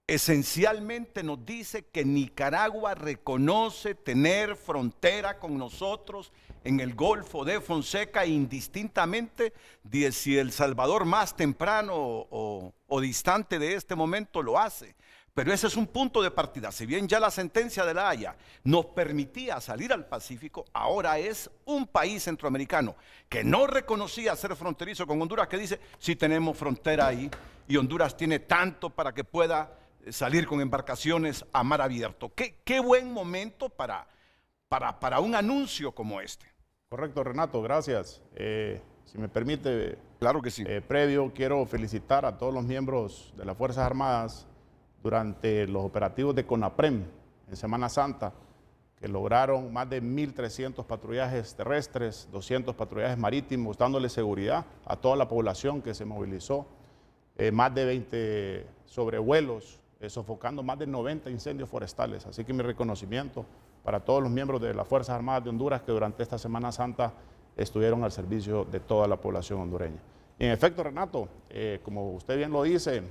esencialmente nos dice que Nicaragua reconoce tener frontera con nosotros en el Golfo de Fonseca, indistintamente de si El Salvador más temprano o distante de este momento lo hace. Pero ese es un punto de partida. Si bien ya la sentencia de La Haya nos permitía salir al Pacífico, ahora es un país centroamericano que no reconocía ser fronterizo con Honduras, que dice, sí tenemos frontera ahí y Honduras tiene tanto para que pueda salir con embarcaciones a mar abierto. Qué buen momento para un anuncio como este. Correcto, Renato, gracias. Si me permite, claro que sí. Previo, quiero felicitar a todos los miembros de las Fuerzas Armadas durante los operativos de CONAPREM en Semana Santa, que lograron más de 1.300 patrullajes terrestres, 200 patrullajes marítimos, dándole seguridad a toda la población que se movilizó, más de 20 sobrevuelos, sofocando más de 90 incendios forestales. Así que mi reconocimiento para todos los miembros de las Fuerzas Armadas de Honduras que durante esta Semana Santa estuvieron al servicio de toda la población hondureña. Y en efecto, Renato, como usted bien lo dice,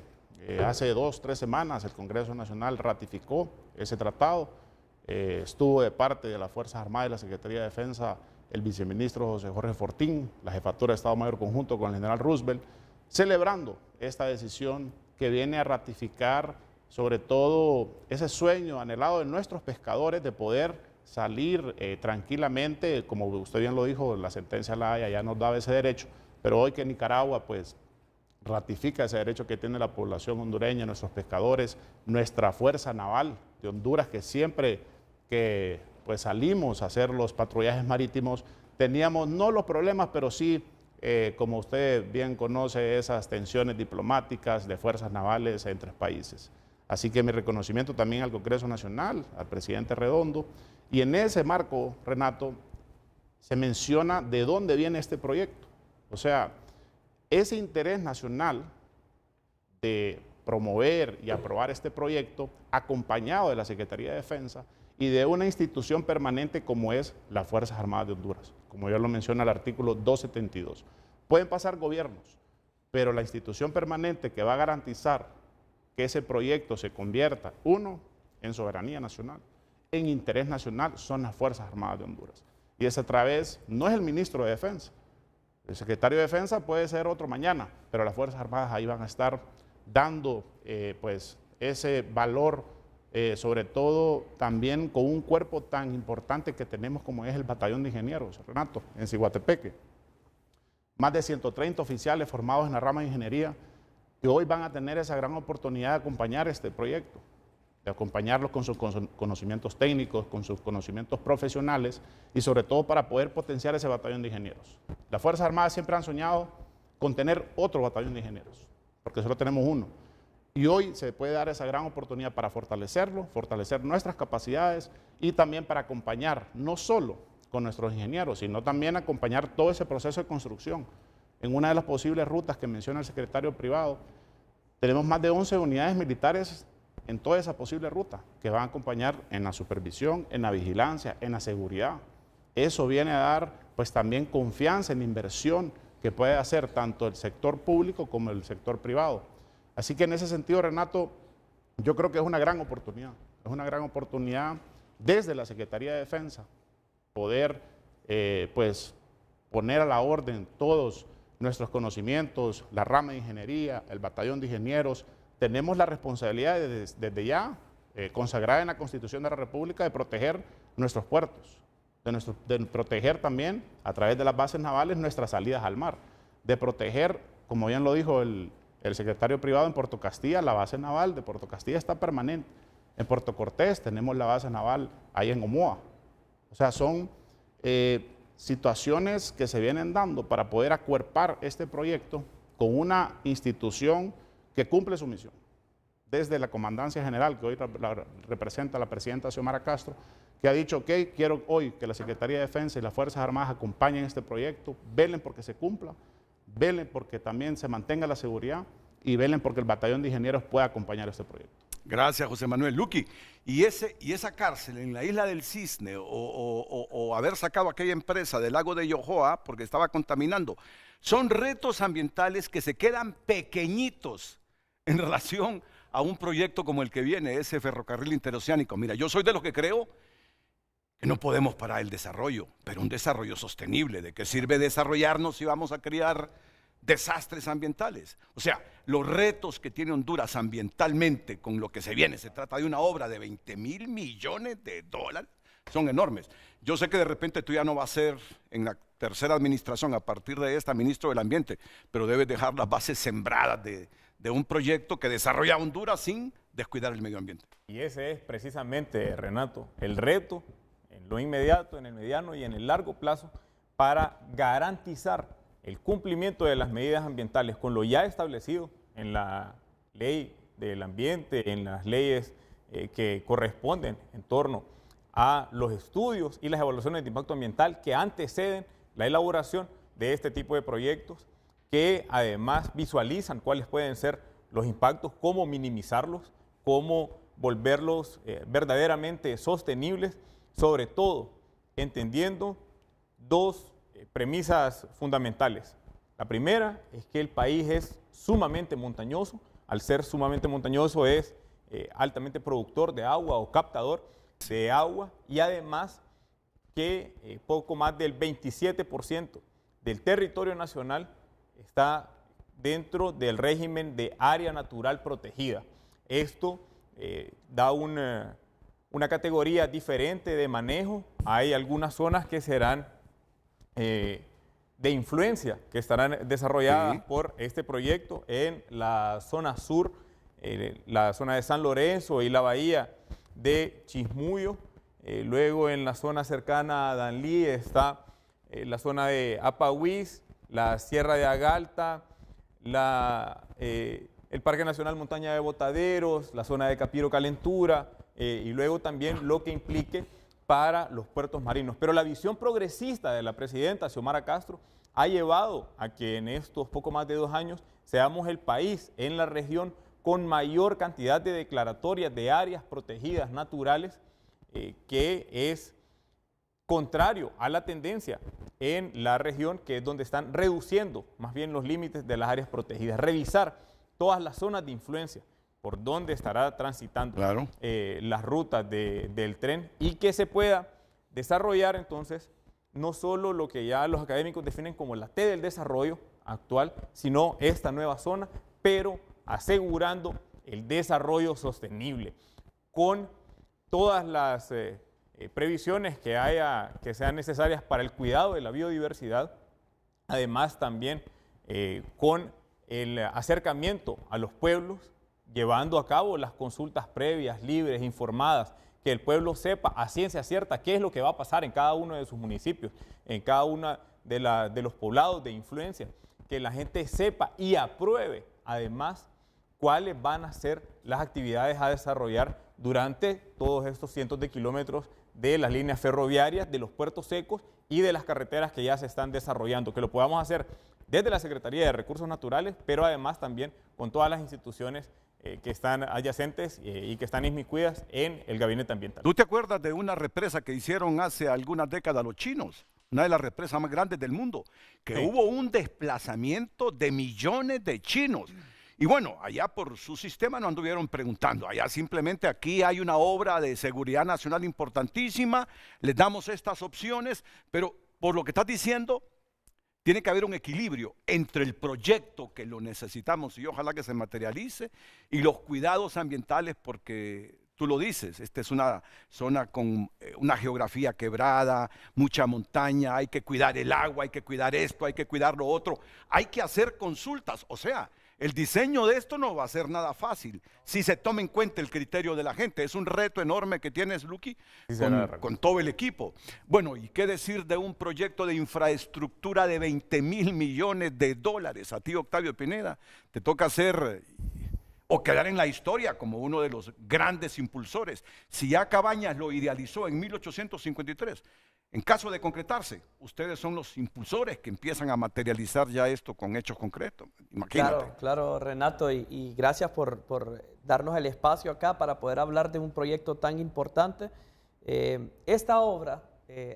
hace 2 o 3 semanas el Congreso Nacional ratificó ese tratado. Estuvo de parte de las Fuerzas Armadas y la Secretaría de Defensa el viceministro José Jorge Fortín, la Jefatura de Estado Mayor Conjunto con el general Roosevelt, celebrando esta decisión que viene a ratificar sobre todo ese sueño anhelado de nuestros pescadores de poder salir tranquilamente. Como usted bien lo dijo, la sentencia de La Haya ya nos daba ese derecho, pero hoy que Nicaragua pues ratifica ese derecho que tiene la población hondureña, nuestros pescadores, nuestra Fuerza Naval de Honduras, que siempre que pues salimos a hacer los patrullajes marítimos, teníamos no los problemas, pero sí, como usted bien conoce, esas tensiones diplomáticas de fuerzas navales entre países. Así que mi reconocimiento también al Congreso Nacional, al presidente Redondo, y en ese marco, Renato, se menciona de dónde viene este proyecto. O sea, ese interés nacional de promover y aprobar este proyecto, acompañado de la Secretaría de Defensa y de una institución permanente como es las Fuerzas Armadas de Honduras, como ya lo menciona el artículo 272. Pueden pasar gobiernos, pero la institución permanente que va a garantizar que ese proyecto se convierta, uno, en soberanía nacional, en interés nacional, son las Fuerzas Armadas de Honduras. Y es a través, no es el ministro de Defensa, el secretario de Defensa puede ser otro mañana, pero las Fuerzas Armadas ahí van a estar dando pues ese valor, sobre todo también con un cuerpo tan importante que tenemos como es el Batallón de Ingenieros, Renato, en Ciguatepeque. Más de 130 oficiales formados en la rama de ingeniería que hoy van a tener esa gran oportunidad de acompañar este proyecto, de acompañarlos con sus conocimientos técnicos, con sus conocimientos profesionales y sobre todo para poder potenciar ese batallón de ingenieros. Las Fuerzas Armadas siempre han soñado con tener otro batallón de ingenieros, porque solo tenemos uno. Y hoy se puede dar esa gran oportunidad para fortalecerlo, fortalecer nuestras capacidades y también para acompañar no solo con nuestros ingenieros, sino también acompañar todo ese proceso de construcción. En una de las posibles rutas que menciona el secretario privado, tenemos más de 11 unidades militares en toda esa posible ruta que van a acompañar en la supervisión, en la vigilancia, en la seguridad. Eso viene a dar pues también confianza en la inversión que puede hacer tanto el sector público como el sector privado. Así que en ese sentido, Renato, yo creo que es una gran oportunidad desde la Secretaría de Defensa poder pues poner a la orden todos nuestros conocimientos, la rama de ingeniería, el batallón de ingenieros. Tenemos la responsabilidad desde ya, consagrada en la Constitución de la República, de proteger nuestros puertos, de proteger también a través de las bases navales nuestras salidas al mar, de proteger, como bien lo dijo el secretario privado, en Puerto Castilla, la base naval de Puerto Castilla está permanente. En Puerto Cortés tenemos la base naval ahí en Omoa. O sea, son situaciones que se vienen dando para poder acuerpar este proyecto con una institución que cumple su misión. Desde la Comandancia General, que hoy representa la presidenta Xiomara Castro, que ha dicho que quiero hoy que la Secretaría de Defensa y las Fuerzas Armadas acompañen este proyecto, velen porque se cumpla, velen porque también se mantenga la seguridad y velen porque el Batallón de Ingenieros pueda acompañar este proyecto. Gracias, José Manuel. Luqui, y esa cárcel en la isla del Cisne o haber sacado aquella empresa del lago de Yohoa porque estaba contaminando, son retos ambientales que se quedan pequeñitos en relación a un proyecto como el que viene, ese ferrocarril interoceánico. Mira, yo soy de los que creo que no podemos parar el desarrollo, pero un desarrollo sostenible. ¿De qué sirve desarrollarnos si vamos a crear desastres ambientales? O sea, los retos que tiene Honduras ambientalmente con lo que se viene, se trata de una obra de 20.000 millones de dólares, son enormes. Yo sé que de repente tú ya no vas a ser en la tercera administración a partir de esta ministro del Ambiente, pero debes dejar las bases sembradas de un proyecto que desarrolla Honduras sin descuidar el medio ambiente. Y ese es precisamente, Renato, el reto en lo inmediato, en el mediano y en el largo plazo para garantizar el cumplimiento de las medidas ambientales con lo ya establecido en la ley del ambiente, en las leyes que corresponden en torno a los estudios y las evaluaciones de impacto ambiental que anteceden la elaboración de este tipo de proyectos, que además visualizan cuáles pueden ser los impactos, cómo minimizarlos, cómo volverlos verdaderamente sostenibles, sobre todo entendiendo dos premisas fundamentales. La primera es que el país es sumamente montañoso. Al ser sumamente montañoso es altamente productor de agua o captador de agua, y además que poco más del 27% del territorio nacional está dentro del régimen de área natural protegida. Esto da una categoría diferente de manejo. Hay algunas zonas que serán de influencia, que estarán desarrolladas por este proyecto en la zona sur, la zona de San Lorenzo y la bahía de Chismullo. Luego en la zona cercana a Danlí está la zona de Apahuís, la Sierra de Agalta, el Parque Nacional Montaña de Botaderos, la zona de Capiro Calentura, y luego también lo que implique para los puertos marinos. Pero la visión progresista de la presidenta Xiomara Castro ha llevado a que en estos poco más de 2 años seamos el país en la región con mayor cantidad de declaratorias de áreas protegidas naturales, que es contrario a la tendencia en la región, que es donde están reduciendo más bien los límites de las áreas protegidas. Revisar todas las zonas de influencia por donde estará transitando las rutas del tren, y que se pueda desarrollar entonces no solo lo que ya los académicos definen como la T del desarrollo actual, sino esta nueva zona, pero asegurando el desarrollo sostenible con todas las previsiones que sean necesarias para el cuidado de la biodiversidad, además también con el acercamiento a los pueblos, llevando a cabo las consultas previas, libres, informadas, que el pueblo sepa a ciencia cierta qué es lo que va a pasar en cada uno de sus municipios, en cada uno de los poblados de influencia, que la gente sepa y apruebe además cuáles van a ser las actividades a desarrollar durante todos estos cientos de kilómetros de las líneas ferroviarias, de los puertos secos y de las carreteras que ya se están desarrollando, que lo podamos hacer desde la Secretaría de Recursos Naturales, pero además también con todas las instituciones que están adyacentes y que están inmiscuidas en el Gabinete Ambiental. ¿Tú te acuerdas de una represa que hicieron hace algunas décadas los chinos? Una de las represas más grandes del mundo, que hubo un desplazamiento de millones de chinos. Y bueno, allá por su sistema no anduvieron preguntando, allá simplemente aquí hay una obra de seguridad nacional importantísima, les damos estas opciones, pero por lo que estás diciendo, tiene que haber un equilibrio entre el proyecto que lo necesitamos y ojalá que se materialice y los cuidados ambientales, porque tú lo dices, esta es una zona con una geografía quebrada, mucha montaña, hay que cuidar el agua, hay que cuidar esto, hay que cuidar lo otro, hay que hacer consultas, o sea, el diseño de esto no va a ser nada fácil si se toma en cuenta el criterio de la gente. Es un reto enorme que tienes, Luqui, con todo el equipo. Bueno, ¿y qué decir de un proyecto de infraestructura de 20.000 millones de dólares? A ti, Octavio Pineda, te toca hacer o quedar en la historia como uno de los grandes impulsores. Si ya Cabañas lo idealizó en 1853, en caso de concretarse, ustedes son los impulsores que empiezan a materializar ya esto con hechos concretos. Imagínate. Claro, Renato, y gracias por darnos el espacio acá para poder hablar de un proyecto tan importante. Esta obra,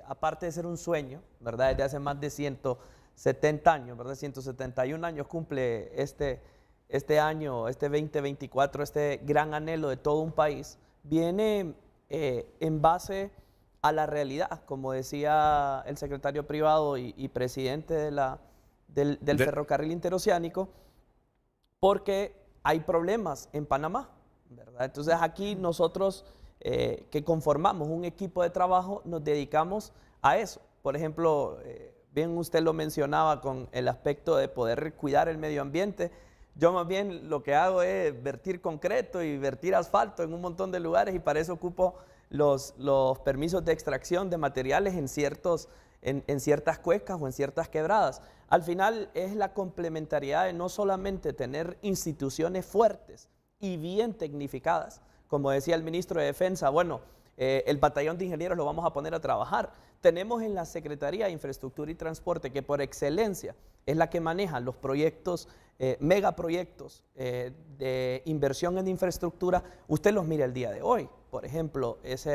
aparte de ser un sueño, ¿verdad? Desde hace más de 170 años, ¿verdad? 171 años cumple este año, este 2024, este gran anhelo de todo un país, viene en base a la realidad, como decía el secretario privado y presidente del ferrocarril interoceánico, porque hay problemas en Panamá, ¿verdad? Entonces aquí nosotros que conformamos un equipo de trabajo nos dedicamos a eso. Por ejemplo, bien usted lo mencionaba con el aspecto de poder cuidar el medio ambiente. Yo más bien lo que hago es vertir concreto y vertir asfalto en un montón de lugares, y para eso ocupo los permisos de extracción de materiales en ciertas cuencas o en ciertas quebradas. Al final es la complementariedad de no solamente tener instituciones fuertes y bien tecnificadas, como decía el ministro de Defensa, bueno, el batallón de ingenieros lo vamos a poner a trabajar. Tenemos en la Secretaría de Infraestructura y Transporte, que por excelencia es la que maneja los proyectos, megaproyectos de inversión en infraestructura. Usted los mira el día de hoy, por ejemplo, esa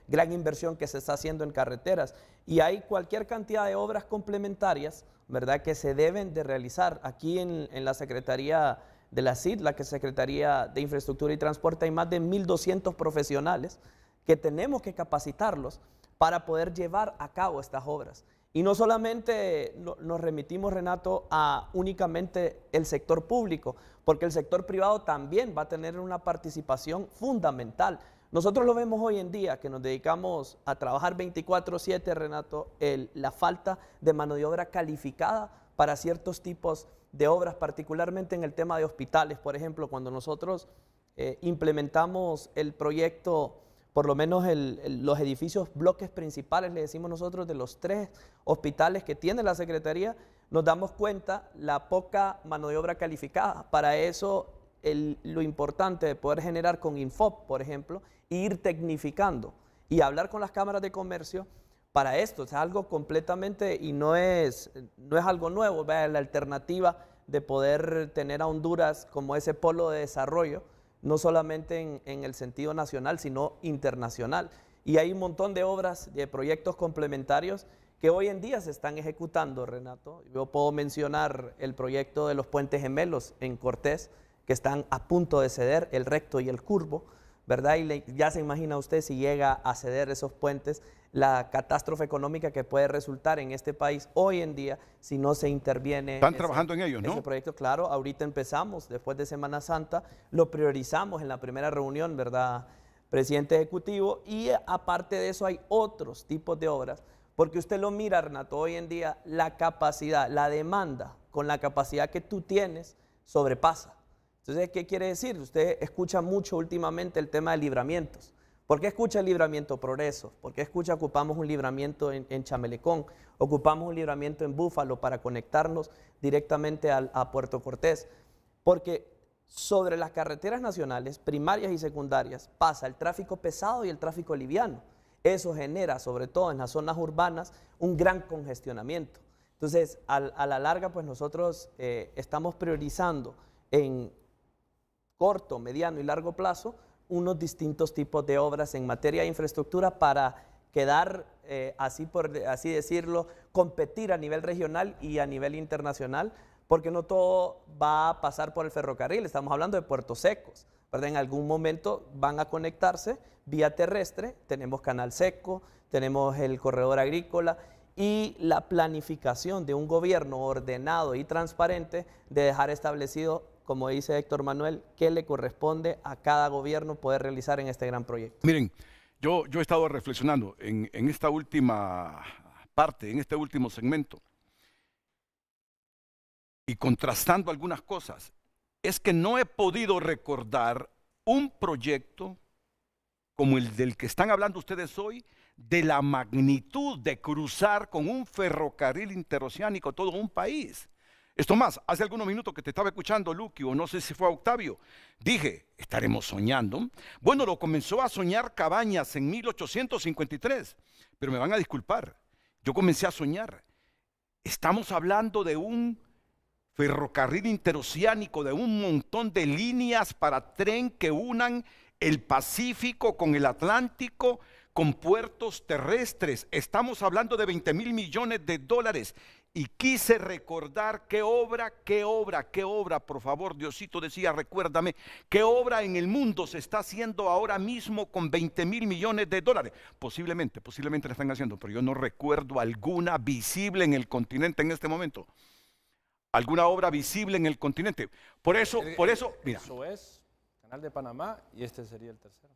gran inversión que se está haciendo en carreteras, y hay cualquier cantidad de obras complementarias, ¿verdad?, que se deben de realizar. Aquí en la Secretaría de la CID, la Secretaría de Infraestructura y Transporte, hay más de 1.200 profesionales que tenemos que capacitarlos para poder llevar a cabo estas obras. Y no solamente nos remitimos, Renato, a únicamente el sector público, porque el sector privado también va a tener una participación fundamental. Nosotros lo vemos hoy en día, que nos dedicamos a trabajar 24/7, Renato, la falta de mano de obra calificada para ciertos tipos de obras, particularmente en el tema de hospitales. Por ejemplo, cuando nosotros implementamos el proyecto, por lo menos los edificios, bloques principales, le decimos nosotros, de los 3 hospitales que tiene la Secretaría, nos damos cuenta la poca mano de obra calificada. Para eso, lo importante de poder generar con Infop, por ejemplo, e ir tecnificando y hablar con las cámaras de comercio para esto. Es algo completamente, y no es algo nuevo, ¿verdad? La alternativa de poder tener a Honduras como ese polo de desarrollo, no solamente en el sentido nacional, sino internacional. Y hay un montón de obras, de proyectos complementarios que hoy en día se están ejecutando, Renato. Yo puedo mencionar el proyecto de los puentes gemelos en Cortés, que están a punto de ceder, el recto y el curvo, ¿verdad? Y ya se imagina usted, si llega a ceder esos puentes, la catástrofe económica que puede resultar en este país hoy en día si no se interviene. Están trabajando en ellos, ¿no? Ese proyecto, claro, ahorita empezamos, después de Semana Santa, lo priorizamos en la primera reunión, ¿verdad, presidente ejecutivo? Y aparte de eso hay otros tipos de obras, porque usted lo mira, Renato, hoy en día la capacidad, la demanda con la capacidad que tú tienes sobrepasa. Entonces, ¿qué quiere decir? Usted escucha mucho últimamente el tema de libramientos. ¿Por qué escucha el libramiento Progreso? ¿Por qué escucha ocupamos un libramiento en Chamelecón? Ocupamos un libramiento en Búfalo para conectarnos directamente a Puerto Cortés. Porque sobre las carreteras nacionales, primarias y secundarias, pasa el tráfico pesado y el tráfico liviano. Eso genera, sobre todo en las zonas urbanas, un gran congestionamiento. Entonces, a la larga, pues nosotros estamos priorizando en corto, mediano y largo plazo unos distintos tipos de obras en materia de infraestructura para quedar, así decirlo, competir a nivel regional y a nivel internacional, porque no todo va a pasar por el ferrocarril. Estamos hablando de puertos secos, ¿verdad? En algún momento van a conectarse vía terrestre. Tenemos Canal Seco, tenemos el corredor agrícola y la planificación de un gobierno ordenado y transparente de dejar establecido, como dice Héctor Manuel, qué le corresponde a cada gobierno poder realizar en este gran proyecto. Miren, yo he estado reflexionando en esta última parte, en este último segmento, y contrastando algunas cosas. Es que no he podido recordar un proyecto como el del que están hablando ustedes hoy, de la magnitud de cruzar con un ferrocarril interoceánico todo un país. Esto más, hace algunos minutos que te estaba escuchando, Luqui, o no sé si fue a Octavio, dije, ¿estaremos soñando? Bueno, lo comenzó a soñar Cabañas en 1853, pero me van a disculpar, yo comencé a soñar. Estamos hablando de un ferrocarril interoceánico de un montón de líneas para tren que unan el Pacífico con el Atlántico, con puertos terrestres. Estamos hablando de 20,000 millones de dólares. Y quise recordar qué obra, por favor, Diosito decía, recuérdame, qué obra en el mundo se está haciendo ahora mismo con 20,000 millones de dólares. Posiblemente la están haciendo, pero yo no recuerdo alguna visible en el continente en este momento. Alguna obra visible en el continente. Por eso, mira. Eso es Canal de Panamá y este sería el tercero.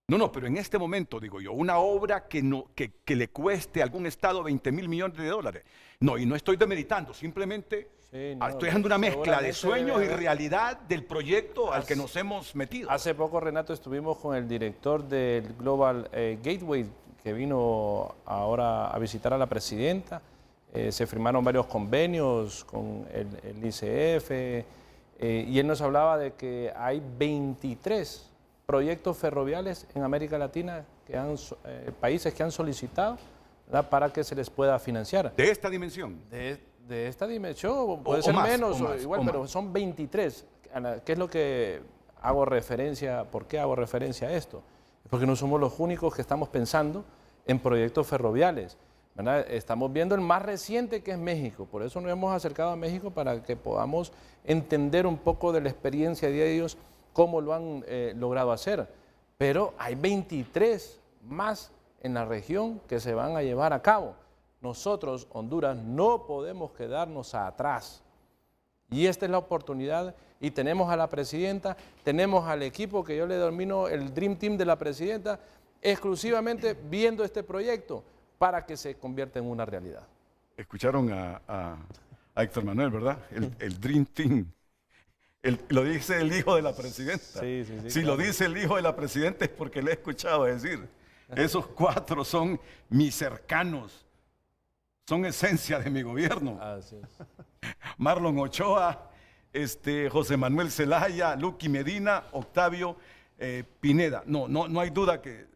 No, pero en este momento, digo yo, una obra que le cueste a algún estado 20,000 millones de dólares. No, y no estoy demeritando, simplemente estoy haciendo una mezcla de sueños y realidad del proyecto al que nos hemos metido. Hace poco, Renato, estuvimos con el director del Global Gateway, que vino ahora a visitar a la presidenta. Se firmaron varios convenios con el ICF y él nos hablaba de que hay 23 proyectos ferroviarios en América Latina, países que han solicitado, ¿verdad?, para que se les pueda financiar. ¿De esta dimensión? De esta dimensión, puede ser menos o igual, pero son 23. ¿Qué es lo que hago referencia? ¿Por qué hago referencia a esto? Porque no somos los únicos que estamos pensando en proyectos ferroviarios, ¿verdad? Estamos viendo el más reciente, que es México. Por eso nos hemos acercado a México, para que podamos entender un poco de la experiencia de ellos, cómo lo han logrado hacer. Pero hay 23 más en la región que se van a llevar a cabo. Nosotros, Honduras, no podemos quedarnos atrás. Y esta es la oportunidad, y tenemos a la presidenta, tenemos al equipo que yo le denomino el Dream Team de la presidenta, exclusivamente viendo este proyecto para que se convierta en una realidad. Escucharon a Héctor Manuel, ¿verdad? El Dream Team. Lo dice el hijo de la presidenta. Sí, si claro. Lo dice el hijo de la presidenta es porque le he escuchado decir. Esos 4 son mis cercanos, son esencia de mi gobierno. Así es. Marlon Ochoa, José Manuel Zelaya, Luqui Medina, Octavio Pineda. No hay duda que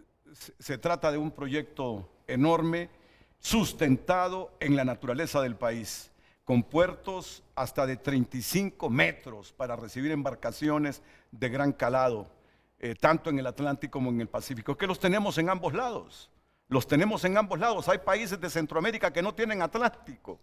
se trata de un proyecto enorme, sustentado en la naturaleza del país, con puertos hasta de 35 metros para recibir embarcaciones de gran calado, tanto en el Atlántico como en el Pacífico, que los tenemos en ambos lados. Los tenemos en ambos lados. Hay países de Centroamérica que no tienen Atlántico.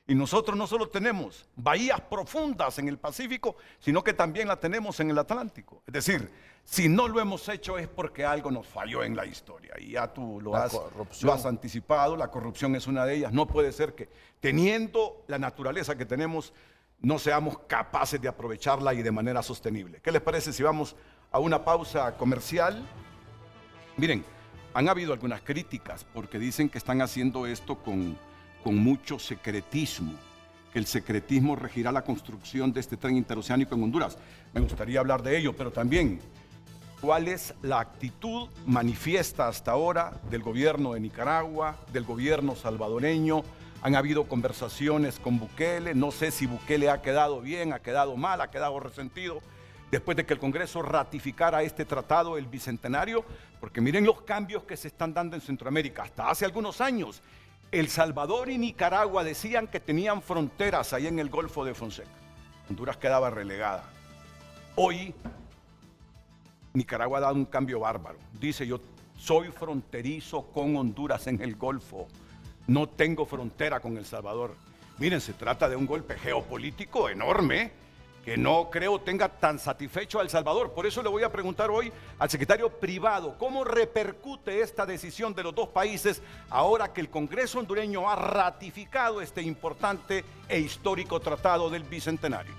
Y nosotros no solo tenemos bahías profundas en el Pacífico, sino que también la tenemos en el Atlántico. Es decir, si no lo hemos hecho es porque algo nos falló en la historia. Y ya tú lo has anticipado, la corrupción es una de ellas. No puede ser que, teniendo la naturaleza que tenemos, no seamos capaces de aprovecharla y de manera sostenible. ¿Qué les parece si vamos a una pausa comercial? Miren, han habido algunas críticas porque dicen que están haciendo esto con mucho secretismo, que el secretismo regirá la construcción de este tren interoceánico en Honduras. Me gustaría hablar de ello, pero también, ¿cuál es la actitud manifiesta hasta ahora del gobierno de Nicaragua, del gobierno salvadoreño? Han habido conversaciones con Bukele, no sé si Bukele ha quedado bien, ha quedado mal, ha quedado resentido, después de que el Congreso ratificara este tratado, el Bicentenario, porque miren los cambios que se están dando en Centroamérica. Hasta hace algunos años, El Salvador y Nicaragua decían que tenían fronteras ahí en el Golfo de Fonseca. Honduras quedaba relegada. Hoy, Nicaragua ha dado un cambio bárbaro. Dice, yo soy fronterizo con Honduras en el Golfo. No tengo frontera con El Salvador. Miren, se trata de un golpe geopolítico enorme, que no creo tenga tan satisfecho a El Salvador. Por eso le voy a preguntar hoy al secretario privado, ¿cómo repercute esta decisión de los dos países ahora que el Congreso hondureño ha ratificado este importante e histórico tratado del Bicentenario?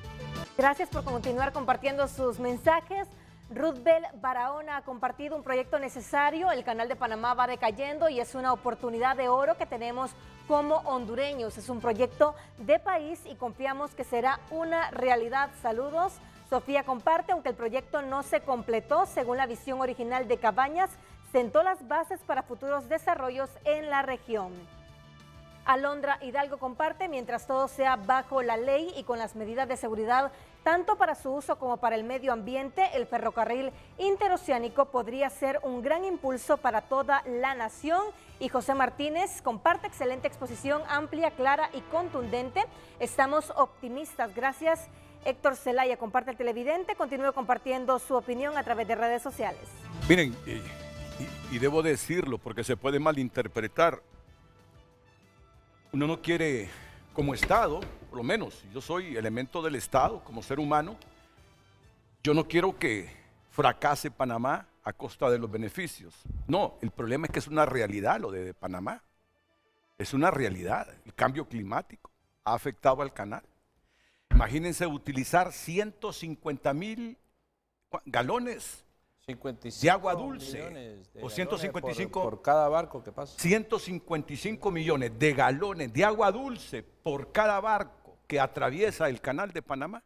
Gracias por continuar compartiendo sus mensajes. Ruthbel Barahona ha compartido un proyecto necesario. El Canal de Panamá va decayendo y es una oportunidad de oro que tenemos como hondureños. Es un proyecto de país y confiamos que será una realidad. Saludos. Sofía comparte, aunque el proyecto no se completó según la visión original de Cabañas, sentó las bases para futuros desarrollos en la región. Alondra Hidalgo comparte, mientras todo sea bajo la ley y con las medidas de seguridad, tanto para su uso como para el medio ambiente, el ferrocarril interoceánico podría ser un gran impulso para toda la nación. Y José Martínez comparte, excelente exposición, amplia, clara y contundente. Estamos optimistas. Gracias. Héctor Zelaya comparte el televidente, continúe compartiendo su opinión a través de redes sociales. Miren, y debo decirlo porque se puede malinterpretar. Uno no quiere, como Estado, por lo menos, yo soy elemento del Estado, como ser humano, yo no quiero que fracase Panamá a costa de los beneficios. No, el problema es que es una realidad lo de Panamá. Es una realidad. El cambio climático ha afectado al canal. Imagínense utilizar 150,000 galones 55 de agua dulce, o 155 por cada barco que pasa. 155 millones de galones de agua dulce por cada barco que atraviesa el canal de Panamá.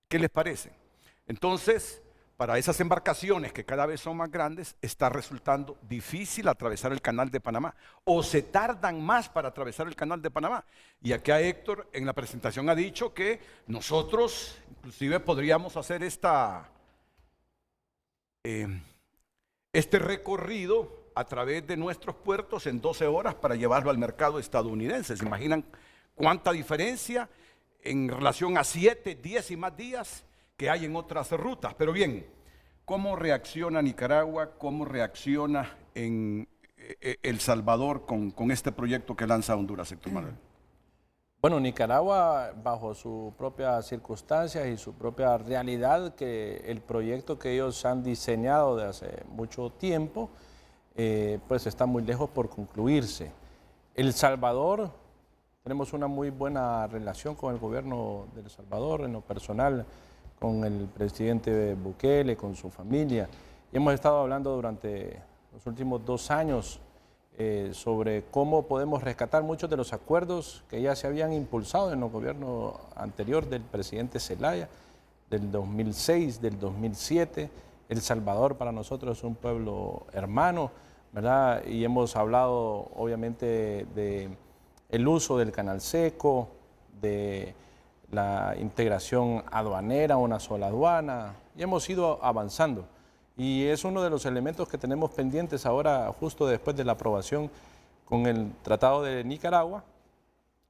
¿Qué les parece? Entonces, para esas embarcaciones que cada vez son más grandes, está resultando difícil atravesar el canal de Panamá, o se tardan más para atravesar el canal de Panamá. Y aquí a Héctor en la presentación ha dicho que nosotros inclusive podríamos hacer este recorrido a través de nuestros puertos en 12 horas para llevarlo al mercado estadounidense. ¿Se imaginan cuánta diferencia en relación a 7, 10 y más días que hay en otras rutas? Pero bien, ¿cómo reacciona Nicaragua? ¿Cómo reacciona en El Salvador con este proyecto que lanza Honduras, Héctor Manuel? Bueno, Nicaragua, bajo sus propias circunstancias y su propia realidad, que el proyecto que ellos han diseñado de hace mucho tiempo, pues está muy lejos por concluirse. El Salvador, tenemos una muy buena relación con el gobierno de El Salvador, en lo personal, con el presidente Bukele, con su familia. Y hemos estado hablando durante los últimos 2 años sobre cómo podemos rescatar muchos de los acuerdos que ya se habían impulsado en el gobierno anterior del presidente Zelaya, del 2006, del 2007. El Salvador para nosotros es un pueblo hermano, ¿verdad? Y hemos hablado obviamente del uso del canal seco, de la integración aduanera, una sola aduana, y hemos ido avanzando. Y es uno de los elementos que tenemos pendientes ahora, justo después de la aprobación con el Tratado de Nicaragua,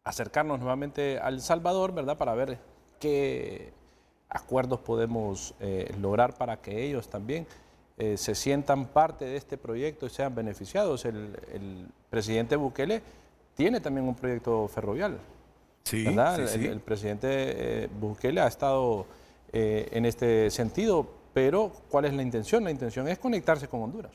acercarnos nuevamente a El Salvador, ¿verdad?, para ver qué acuerdos podemos lograr para que ellos también se sientan parte de este proyecto y sean beneficiados. El presidente Bukele tiene también un proyecto ferroviario. Sí, ¿verdad? sí, sí. El presidente Bukele ha estado en este sentido, pero ¿cuál es la intención? La intención es conectarse con Honduras,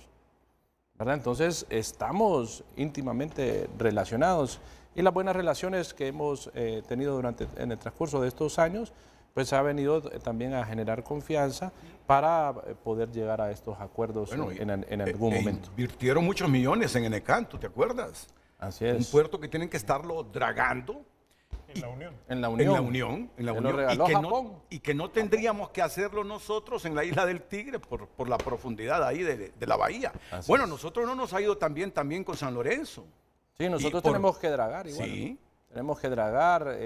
¿verdad? Entonces estamos íntimamente relacionados y las buenas relaciones que hemos tenido en el transcurso de estos años, pues ha venido también a generar confianza para poder llegar a estos acuerdos en algún momento. Invirtieron muchos millones en Enecanto, ¿te acuerdas? Así es. Un puerto que tienen que estarlo dragando. En la Unión. En la Unión. Lo regaló Japón. Y que no tendríamos que hacerlo nosotros en la isla del Tigre por la profundidad ahí de la bahía. Así bueno, es. nosotros no nos ha ido tan bien con San Lorenzo. Sí, nosotros tenemos que dragar igual. Sí. Tenemos que dragar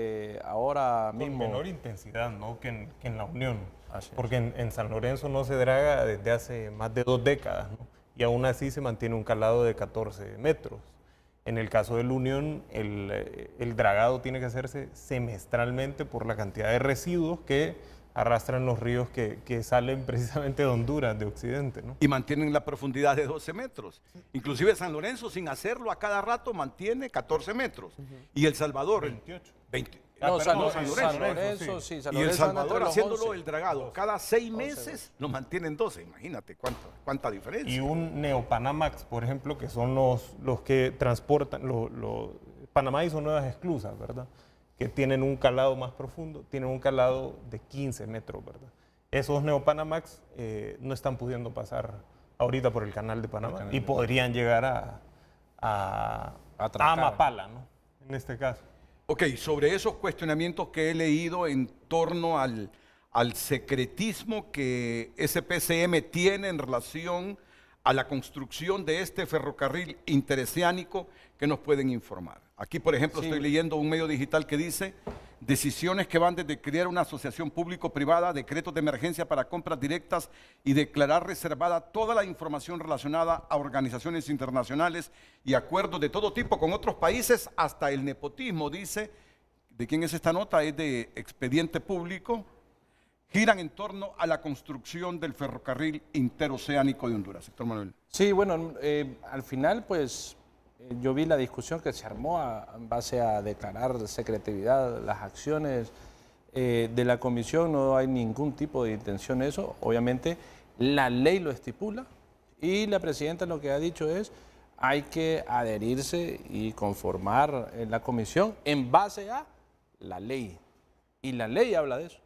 ahora Con mismo. menor intensidad, ¿no?, que en la Unión. Así es. Porque en San Lorenzo no se draga desde hace más de 2 décadas, ¿no? Y aún así se mantiene un calado de 14 metros. En el caso de la Unión, el dragado tiene que hacerse semestralmente por la cantidad de residuos que arrastran los ríos que salen precisamente de Honduras, de Occidente, ¿no? Y mantienen la profundidad de 12 metros. Inclusive San Lorenzo, sin hacerlo a cada rato, mantiene 14 metros. Y El Salvador... 28. 20. No, San San Lorenzo. Lorenzo, sí. San Y El Lorenzo anda Salvador entre los haciéndolo 11. el dragado. Cada 6 meses lo mantienen 12. Imagínate cuánta diferencia. Y un Neopanamax, por ejemplo, que son los que transportan, Panamá hizo nuevas esclusas, ¿verdad?, que tienen un calado más profundo, tienen un calado de 15 metros, ¿verdad? Esos Neopanamax no están pudiendo pasar ahorita por el canal de Panamá y podrían llegar a Amapala, ¿no?, en este caso. Ok, sobre esos cuestionamientos que he leído en torno al secretismo que SPCM tiene en relación a la construcción de este ferrocarril interoceánico, que nos pueden informar. Aquí, por ejemplo, Sí. estoy leyendo un medio digital que dice decisiones que van desde crear una asociación público-privada, decretos de emergencia para compras directas y declarar reservada toda la información relacionada a organizaciones internacionales y acuerdos de todo tipo con otros países, hasta el nepotismo, dice. ¿De quién es esta nota? Es de Expediente Público. Giran en torno a la construcción del ferrocarril interoceánico de Honduras. Sector Manuel. Sí, bueno, al final, pues, yo vi la discusión que se armó en base a declarar secretividad las acciones de la comisión. No hay ningún tipo de intención de eso. Obviamente, la ley lo estipula y la presidenta lo que ha dicho es hay que adherirse y conformar la comisión en base a la ley. Y la ley habla de eso.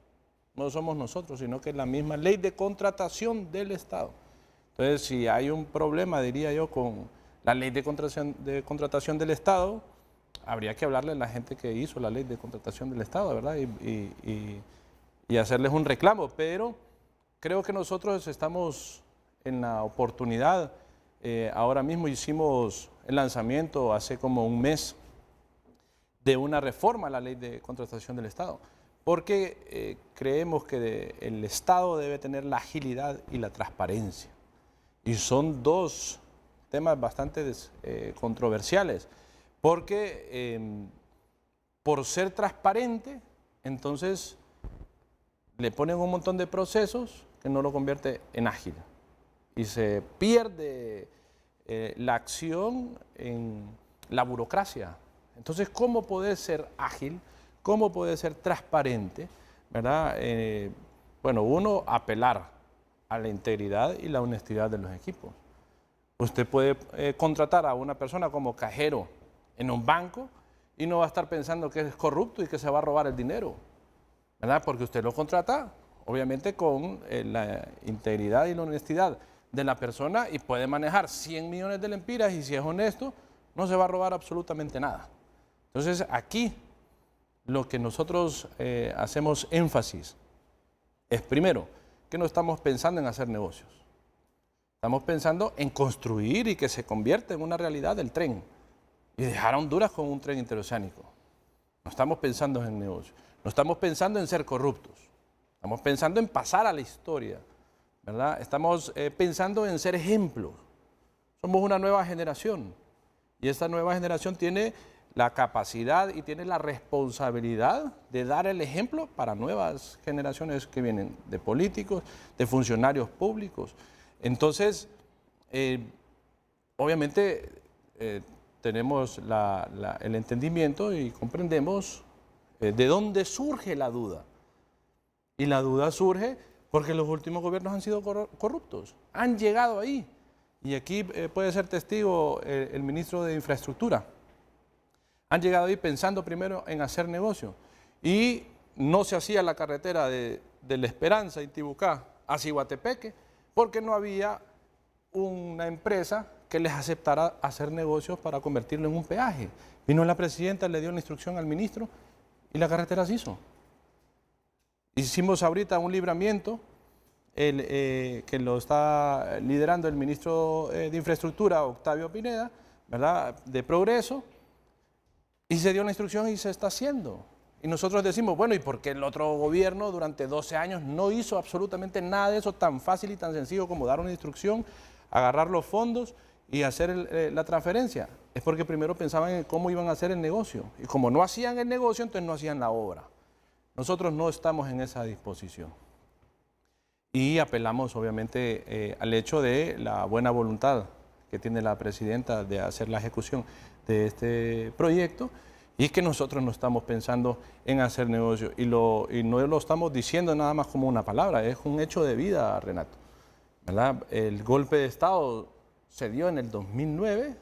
No somos nosotros, sino que es la misma ley de contratación del Estado. Entonces, si hay un problema, diría yo, con la ley de contratación del Estado, habría que hablarle a la gente que hizo la ley de contratación del Estado, ¿verdad? Y hacerles un reclamo. Pero creo que nosotros estamos en la oportunidad. Ahora mismo hicimos el lanzamiento hace como un mes de una reforma a la ley de contratación del Estado, porque creemos que el Estado debe tener la agilidad y la transparencia. Y son dos temas bastante controversiales, porque por ser transparente, entonces le ponen un montón de procesos que no lo convierte en ágil. Y se pierde la acción en la burocracia. Entonces, ¿cómo poder ser ágil? ¿Cómo puede ser transparente? ¿Verdad? Bueno, uno, apelar a la integridad y la honestidad de los equipos. Usted puede contratar a una persona como cajero en un banco y no va a estar pensando que es corrupto y que se va a robar el dinero, ¿verdad? Porque usted lo contrata, obviamente, con la integridad y la honestidad de la persona y puede manejar 100 millones de lempiras y si es honesto, no se va a robar absolutamente nada. Entonces, aquí lo que nosotros hacemos énfasis es, primero, que no estamos pensando en hacer negocios. Estamos pensando en construir y que se convierta en una realidad el tren y dejar a Honduras con un tren interoceánico. No estamos pensando en negocios, no estamos pensando en ser corruptos, estamos pensando en pasar a la historia, ¿verdad? Estamos pensando en ser ejemplos. Somos una nueva generación y esta nueva generación tiene la capacidad y tiene la responsabilidad de dar el ejemplo para nuevas generaciones que vienen de políticos, de funcionarios públicos. Entonces, obviamente tenemos el entendimiento y comprendemos de dónde surge la duda. Y la duda surge porque los últimos gobiernos han sido corruptos, han llegado ahí. Y aquí puede ser testigo el ministro de Infraestructura. Han llegado ahí pensando primero en hacer negocio. Y no se hacía la carretera de La Esperanza, Intibucá, a Ciguatepeque, porque no había una empresa que les aceptara hacer negocios para convertirlo en un peaje. Vino la presidenta, le dio una instrucción al ministro y la carretera se hizo. Hicimos ahorita un libramiento que lo está liderando el ministro de Infraestructura, Octavio Pineda, ¿verdad?, de Progreso, y se dio la instrucción y se está haciendo. Y nosotros decimos, bueno, ¿y por qué el otro gobierno durante 12 años no hizo absolutamente nada de eso tan fácil y tan sencillo como dar una instrucción, agarrar los fondos y hacer la transferencia? Es porque primero pensaban en cómo iban a hacer el negocio. Y como no hacían el negocio, entonces no hacían la obra. Nosotros no estamos en esa disposición. Y apelamos, obviamente, al hecho de la buena voluntad que tiene la presidenta de hacer la ejecución de este proyecto, y es que nosotros no estamos pensando en hacer negocio y no lo estamos diciendo nada más como una palabra, es un hecho de vida, Renato, ¿verdad? El golpe de Estado se dio en el 2009,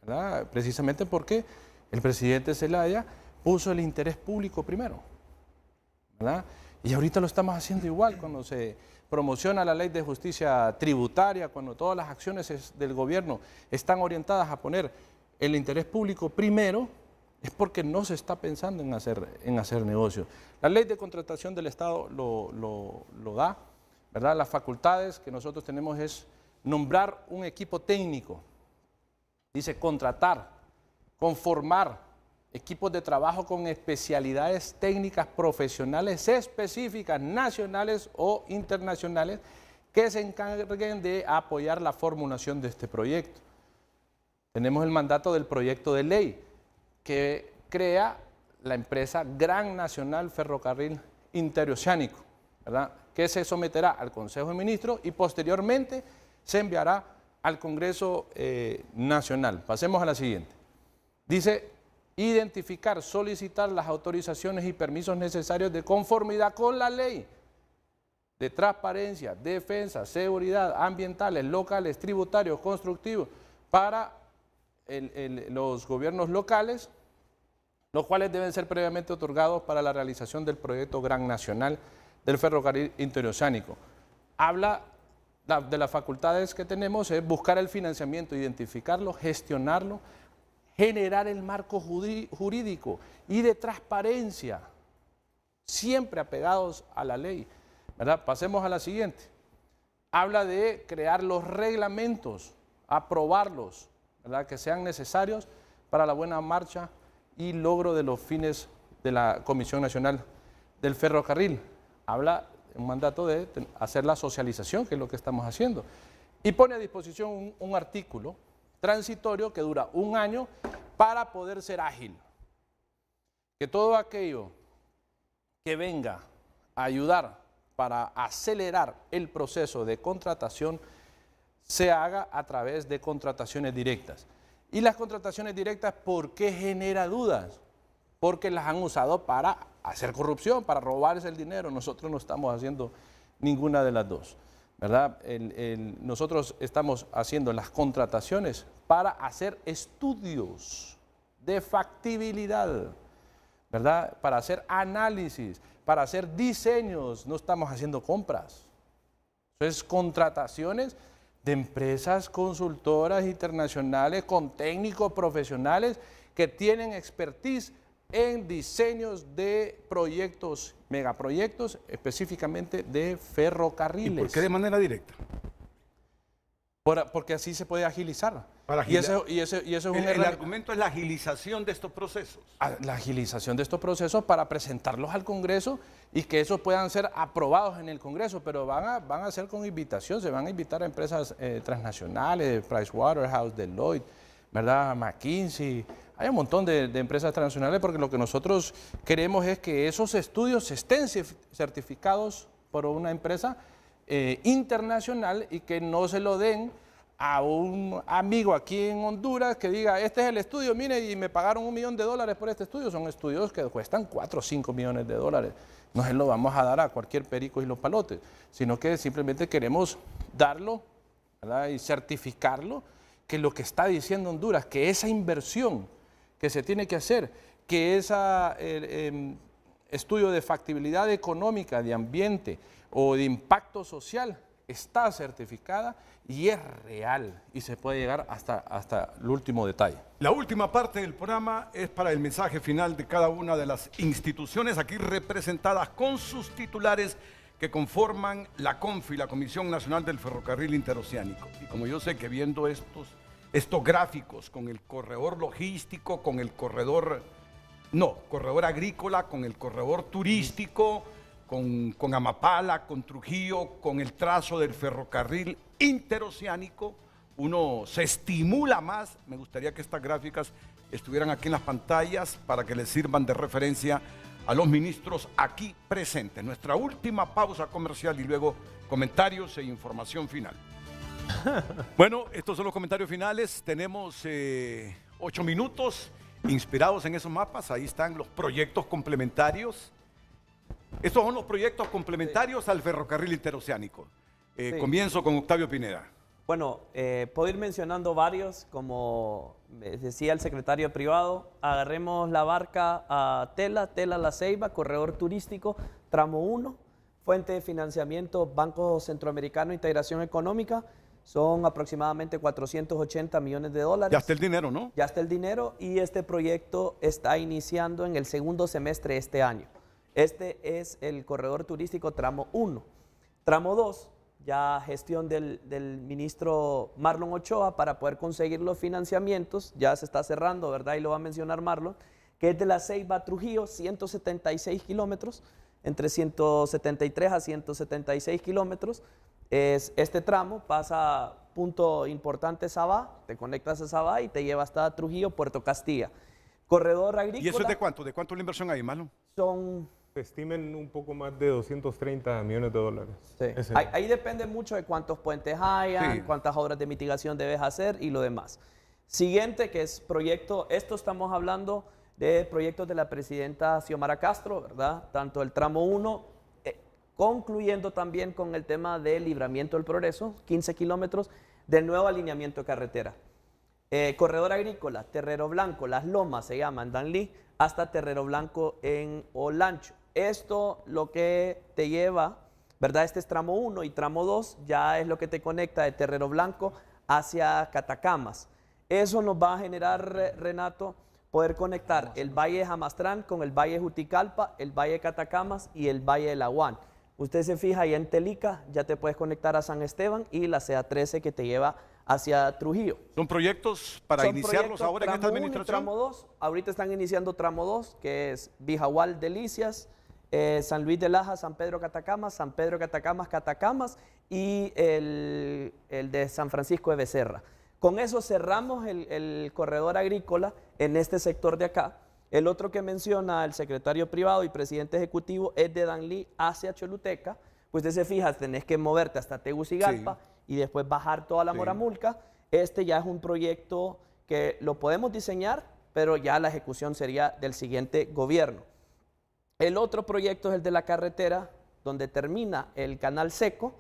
¿verdad?, precisamente porque el presidente Zelaya puso el interés público primero, ¿verdad? Y ahorita lo estamos haciendo igual cuando se promociona la ley de justicia tributaria, cuando todas las acciones del gobierno están orientadas a poner el interés público primero, es porque no se está pensando en hacer negocios. La ley de contratación del Estado lo da, ¿verdad? Las facultades que nosotros tenemos es nombrar un equipo técnico, dice contratar, conformar equipos de trabajo con especialidades técnicas profesionales específicas, nacionales o internacionales, que se encarguen de apoyar la formulación de este proyecto. Tenemos el mandato del proyecto de ley que crea la empresa Gran Nacional Ferrocarril Interoceánico, ¿verdad?, que se someterá al Consejo de Ministros y posteriormente se enviará al Congreso Nacional. Pasemos a la siguiente. Dice, identificar, solicitar las autorizaciones y permisos necesarios de conformidad con la ley de transparencia, defensa, seguridad, ambientales, locales, tributarios, constructivos, para los gobiernos locales, los cuales deben ser previamente otorgados para la realización del proyecto Gran Nacional del Ferrocarril Interoceánico. Habla de las facultades que tenemos, es buscar el financiamiento, identificarlo, gestionarlo, generar el marco jurídico y de transparencia, siempre apegados a la ley, ¿verdad? Pasemos a la siguiente. Habla de crear los reglamentos, aprobarlos, ¿verdad?, que sean necesarios para la buena marcha y logro de los fines de la Comisión Nacional del Ferrocarril. Habla un mandato de hacer la socialización, que es lo que estamos haciendo, y pone a disposición un artículo transitorio que dura 1 año para poder ser ágil. Que todo aquello que venga a ayudar para acelerar el proceso de contratación se haga a través de contrataciones directas. Y las contrataciones directas, ¿por qué genera dudas? Porque las han usado para hacer corrupción, para robarse el dinero. Nosotros no estamos haciendo ninguna de las dos, ¿verdad? Nosotros estamos haciendo las contrataciones para hacer estudios de factibilidad, ¿verdad?, para hacer análisis, para hacer diseños. No estamos haciendo compras. Entonces, contrataciones de empresas consultoras internacionales con técnicos profesionales que tienen expertise en diseños de proyectos, megaproyectos, específicamente de ferrocarriles. ¿Y por qué de manera directa? Porque así se puede agilizar. Y eso es el argumento es la agilización de estos procesos. La agilización de estos procesos para presentarlos al Congreso y que esos puedan ser aprobados en el Congreso, pero van a ser con invitación, se van a invitar a empresas transnacionales, Pricewaterhouse, Deloitte, ¿verdad?, McKinsey. Hay un montón de empresas transnacionales, porque lo que nosotros queremos es que esos estudios estén certificados por una empresa internacional y que no se lo den a un amigo aquí en Honduras que diga, este es el estudio, mire, y me pagaron $1 millón por este estudio. Son estudios que cuestan 4 o 5 millones de dólares. No se lo vamos a dar a cualquier perico y los palotes, sino que simplemente queremos darlo, ¿verdad?, y certificarlo, que lo que está diciendo Honduras, que esa inversión que se tiene que hacer, que ese estudio de factibilidad económica, de ambiente o de impacto social está certificada y es real y se puede llegar hasta el último detalle. La última parte del programa es para el mensaje final de cada una de las instituciones aquí representadas con sus titulares que conforman la CONFI, la Comisión Nacional del Ferrocarril Interoceánico. Y como yo sé que viendo estos gráficos con el corredor logístico, con el corredor agrícola, con el corredor turístico, con Amapala, con Trujillo, con el trazo del ferrocarril interoceánico, uno se estimula más. Me gustaría que estas gráficas estuvieran aquí en las pantallas para que les sirvan de referencia a los ministros aquí presentes. Nuestra última pausa comercial y luego comentarios e información final. Bueno, estos son los comentarios finales. Tenemos 8 minutos inspirados en esos mapas. Ahí están los proyectos complementarios. Estos son los proyectos complementarios al ferrocarril interoceánico. Comienzo con Octavio Pineda. Bueno, puedo ir mencionando varios, como decía el secretario privado. Agarremos la barca a Tela La Ceiba, corredor turístico, tramo 1, fuente de financiamiento Banco Centroamericano de Integración Económica. Son aproximadamente 480 millones de dólares. Ya está el dinero, ¿no? Ya está el dinero y este proyecto está iniciando en el segundo semestre de este año. Este es el corredor turístico tramo 1. Tramo 2, ya gestión del ministro Marlon Ochoa para poder conseguir los financiamientos. Ya se está cerrando, ¿verdad? Y lo va a mencionar Marlon. que es de La Ceiba a Trujillo, 176 kilómetros, entre 173 a 176 kilómetros. Este tramo pasa punto importante Sabá, te conectas a Sabá y te lleva hasta Trujillo, Puerto Castilla. Corredor agrícola. ¿Y eso es de cuánto? ¿De cuánto la inversión ahí, Marlon? Son... Se estimen un poco más de 230 millones de dólares. Sí. Ahí depende mucho de cuántos puentes hayan, Sí. cuántas obras de mitigación debes hacer y lo demás. Siguiente, que es proyecto, esto estamos hablando de proyectos de la presidenta Xiomara Castro, ¿verdad? Tanto el tramo 1, concluyendo también con el tema del Libramiento del Progreso, 15 kilómetros del nuevo alineamiento de carretera. Corredor agrícola, Terrero Blanco, Las Lomas se llama en Danlí, hasta Terrero Blanco en Olancho. Esto lo que te lleva, ¿verdad? Este es tramo 1 y tramo 2 ya es lo que te conecta de Terrero Blanco hacia Catacamas. Eso nos va a generar, Renato, poder conectar el Valle de Jamastrán con el Valle de Juticalpa, el Valle de Catacamas y el Valle de Laguán. Usted se fija ahí en Telica, ya te puedes conectar a San Esteban y la CA13 que te lleva hacia Trujillo. ¿Son proyectos para Son iniciarlos proyectos ahora en esta tramo 1 y administración? tramo 2, ahorita están iniciando tramo 2, que es Bijahual, Delicias, San Luis de Laja, San Pedro Catacamas, Catacamas y el de San Francisco de Becerra. Con eso cerramos el corredor agrícola en este sector de acá. El otro que menciona el secretario privado y presidente ejecutivo es de Danlí hacia Choluteca. Pues usted se fija, tenés que moverte hasta Tegucigalpa y después bajar toda la Moramulca. Este ya es un proyecto que lo podemos diseñar, pero ya la ejecución sería del siguiente gobierno. El otro proyecto es el de la carretera, donde termina el canal seco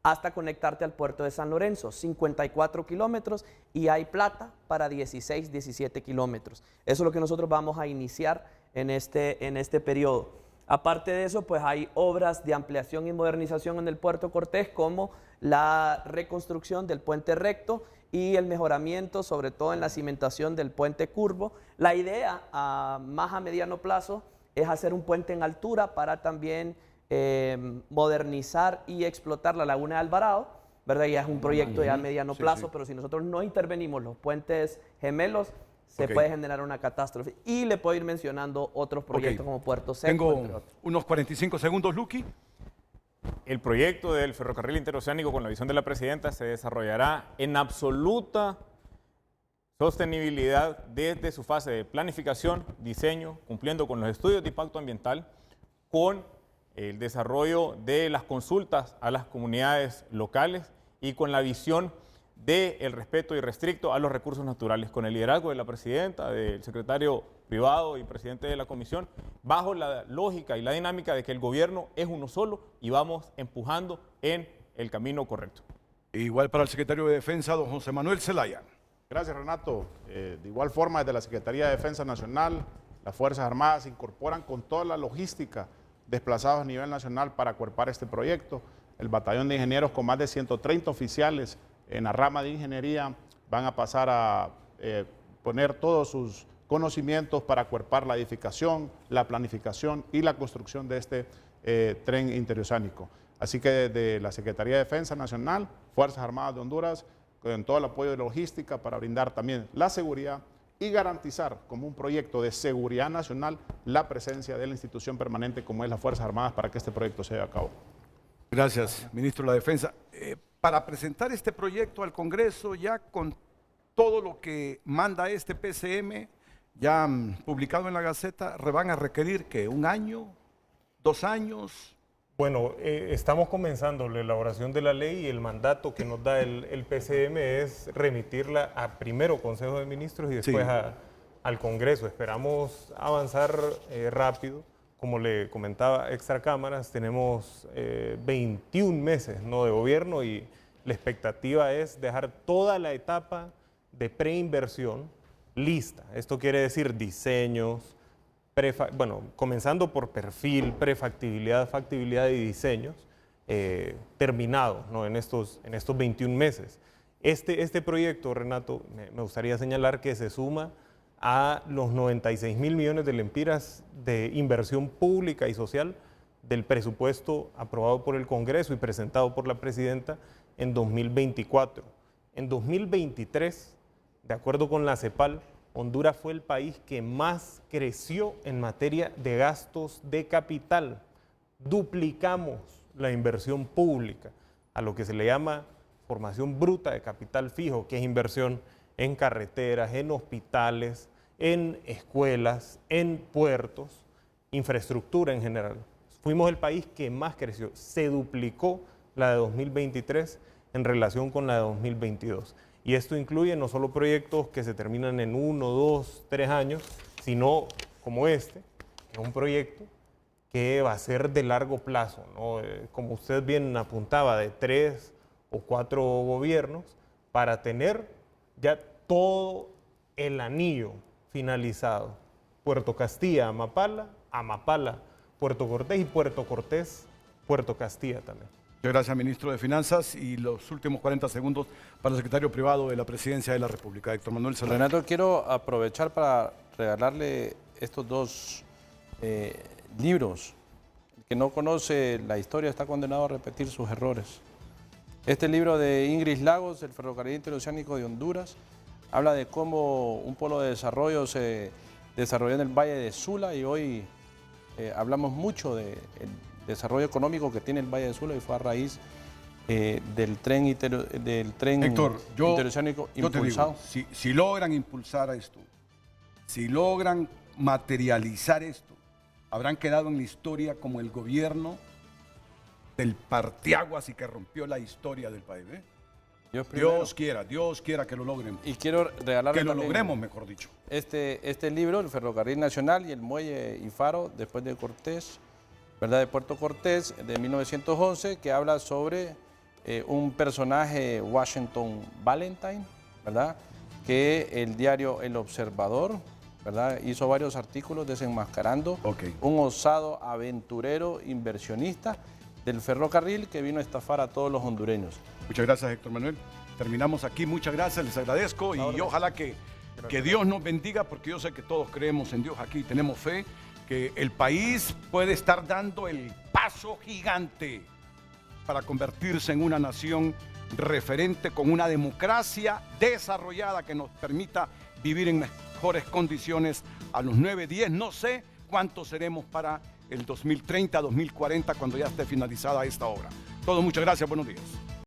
hasta conectarte al puerto de San Lorenzo, 54 kilómetros, y hay plata para 16, 17 kilómetros. Eso es lo que nosotros vamos a iniciar en este periodo. Aparte de eso, pues hay obras de ampliación y modernización en el Puerto Cortés, como la reconstrucción del puente recto y el mejoramiento, sobre todo en la cimentación del puente curvo. La idea más a mediano plazo es hacer un puente en altura para también modernizar y explotar la Laguna de Alvarado, ¿verdad? Ya es un proyecto ya a mediano plazo, pero si nosotros no intervenimos los puentes gemelos, se puede generar una catástrofe. Y le puedo ir mencionando otros proyectos como Puerto Seco. Tengo unos 45 segundos, Luqui. El proyecto del ferrocarril interoceánico con la visión de la presidenta se desarrollará en absoluta sostenibilidad desde su fase de planificación, diseño, cumpliendo con los estudios de impacto ambiental, con el desarrollo de las consultas a las comunidades locales y con la visión del respeto irrestricto a los recursos naturales, con el liderazgo de la presidenta, del secretario privado y presidente de la comisión, bajo la lógica y la dinámica de que el gobierno es uno solo y vamos empujando en el camino correcto. Igual para el secretario de Defensa, don José Manuel Zelaya. Gracias, Renato. De igual forma, desde la Secretaría de Defensa Nacional, las Fuerzas Armadas se incorporan con toda la logística desplazados a nivel nacional para acuerpar este proyecto. El batallón de ingenieros con más de 130 oficiales en la rama de ingeniería van a pasar a poner todos sus conocimientos para acuerpar la edificación, la planificación y la construcción de este tren interoceánico. Así que desde la Secretaría de Defensa Nacional, Fuerzas Armadas de Honduras, con todo el apoyo de logística para brindar también la seguridad y garantizar como un proyecto de seguridad nacional la presencia de la institución permanente como es las Fuerzas Armadas para que este proyecto se lleve a cabo. Gracias, ministro de la Defensa. Para presentar este proyecto al Congreso, ya con todo lo que manda este PCM, ya publicado en la Gaceta, van a requerir que 1 año, 2 años. Bueno, estamos comenzando la elaboración de la ley y el mandato que nos da el PCM es remitirla a primero Consejo de Ministros y después al Congreso. Esperamos avanzar rápido. Como le comentaba, extra cámaras, tenemos 21 meses de gobierno y la expectativa es dejar toda la etapa de preinversión lista. Esto quiere decir diseños, comenzando por perfil, prefactibilidad, factibilidad y diseños, terminados, ¿no? en estos 21 meses. Este proyecto, Renato, me gustaría señalar que se suma a los 96.000 millones de lempiras de inversión pública y social del presupuesto aprobado por el Congreso y presentado por la presidenta en 2024. En 2023, de acuerdo con la CEPAL, Honduras fue el país que más creció en materia de gastos de capital. Duplicamos la inversión pública, a lo que se le llama formación bruta de capital fijo, que es inversión en carreteras, en hospitales, en escuelas, en puertos, infraestructura en general. Fuimos el país que más creció. Se duplicó la de 2023 en relación con la de 2022. Y esto incluye no solo proyectos que se terminan en 1, 2, 3 años, sino como este, que es un proyecto que va a ser de largo plazo, ¿no? Como usted bien apuntaba, de 3 o 4 gobiernos, para tener ya todo el anillo finalizado. Puerto Castilla, Amapala, Amapala, Puerto Cortés y Puerto Cortés, Puerto Castilla también. Muchas gracias, ministro de Finanzas. Y los últimos 40 segundos para el secretario privado de la Presidencia de la República, Héctor Manuel Zelaya. Renato, quiero aprovechar para regalarle estos dos libros. El que no conoce la historia está condenado a repetir sus errores. Este libro de Ingrid Lagos, El ferrocarril interoceánico de Honduras, habla de cómo un polo de desarrollo se desarrolló en el Valle de Sula, y hoy hablamos mucho del desarrollo económico que tiene el Valle de Sula, y fue a raíz del tren Héctor, interoceánico impulsado. Te digo, si logran impulsar esto, si logran materializar esto, habrán quedado en la historia como el gobierno del parteaguas y que rompió la historia del país. Dios quiera que lo logren. Y quiero regalarle que lo logremos, mejor dicho. Este libro, El Ferrocarril Nacional y el Muelle y Faro, después de Cortés, ¿verdad? De Puerto Cortés, de 1911, que habla sobre un personaje, Washington Valentine, ¿verdad? Que el diario El Observador, ¿verdad? Hizo varios artículos desenmascarando un osado aventurero inversionista del ferrocarril que vino a estafar a todos los hondureños. Muchas gracias, Héctor Manuel. Terminamos aquí, muchas gracias, les agradezco y ojalá que Dios nos bendiga, porque yo sé que todos creemos en Dios aquí, tenemos fe que el país puede estar dando el paso gigante para convertirse en una nación referente con una democracia desarrollada que nos permita vivir en mejores condiciones a los 9, 10, no sé cuántos seremos para el 2030, 2040, cuando ya esté finalizada esta obra. Todo, muchas gracias, buenos días.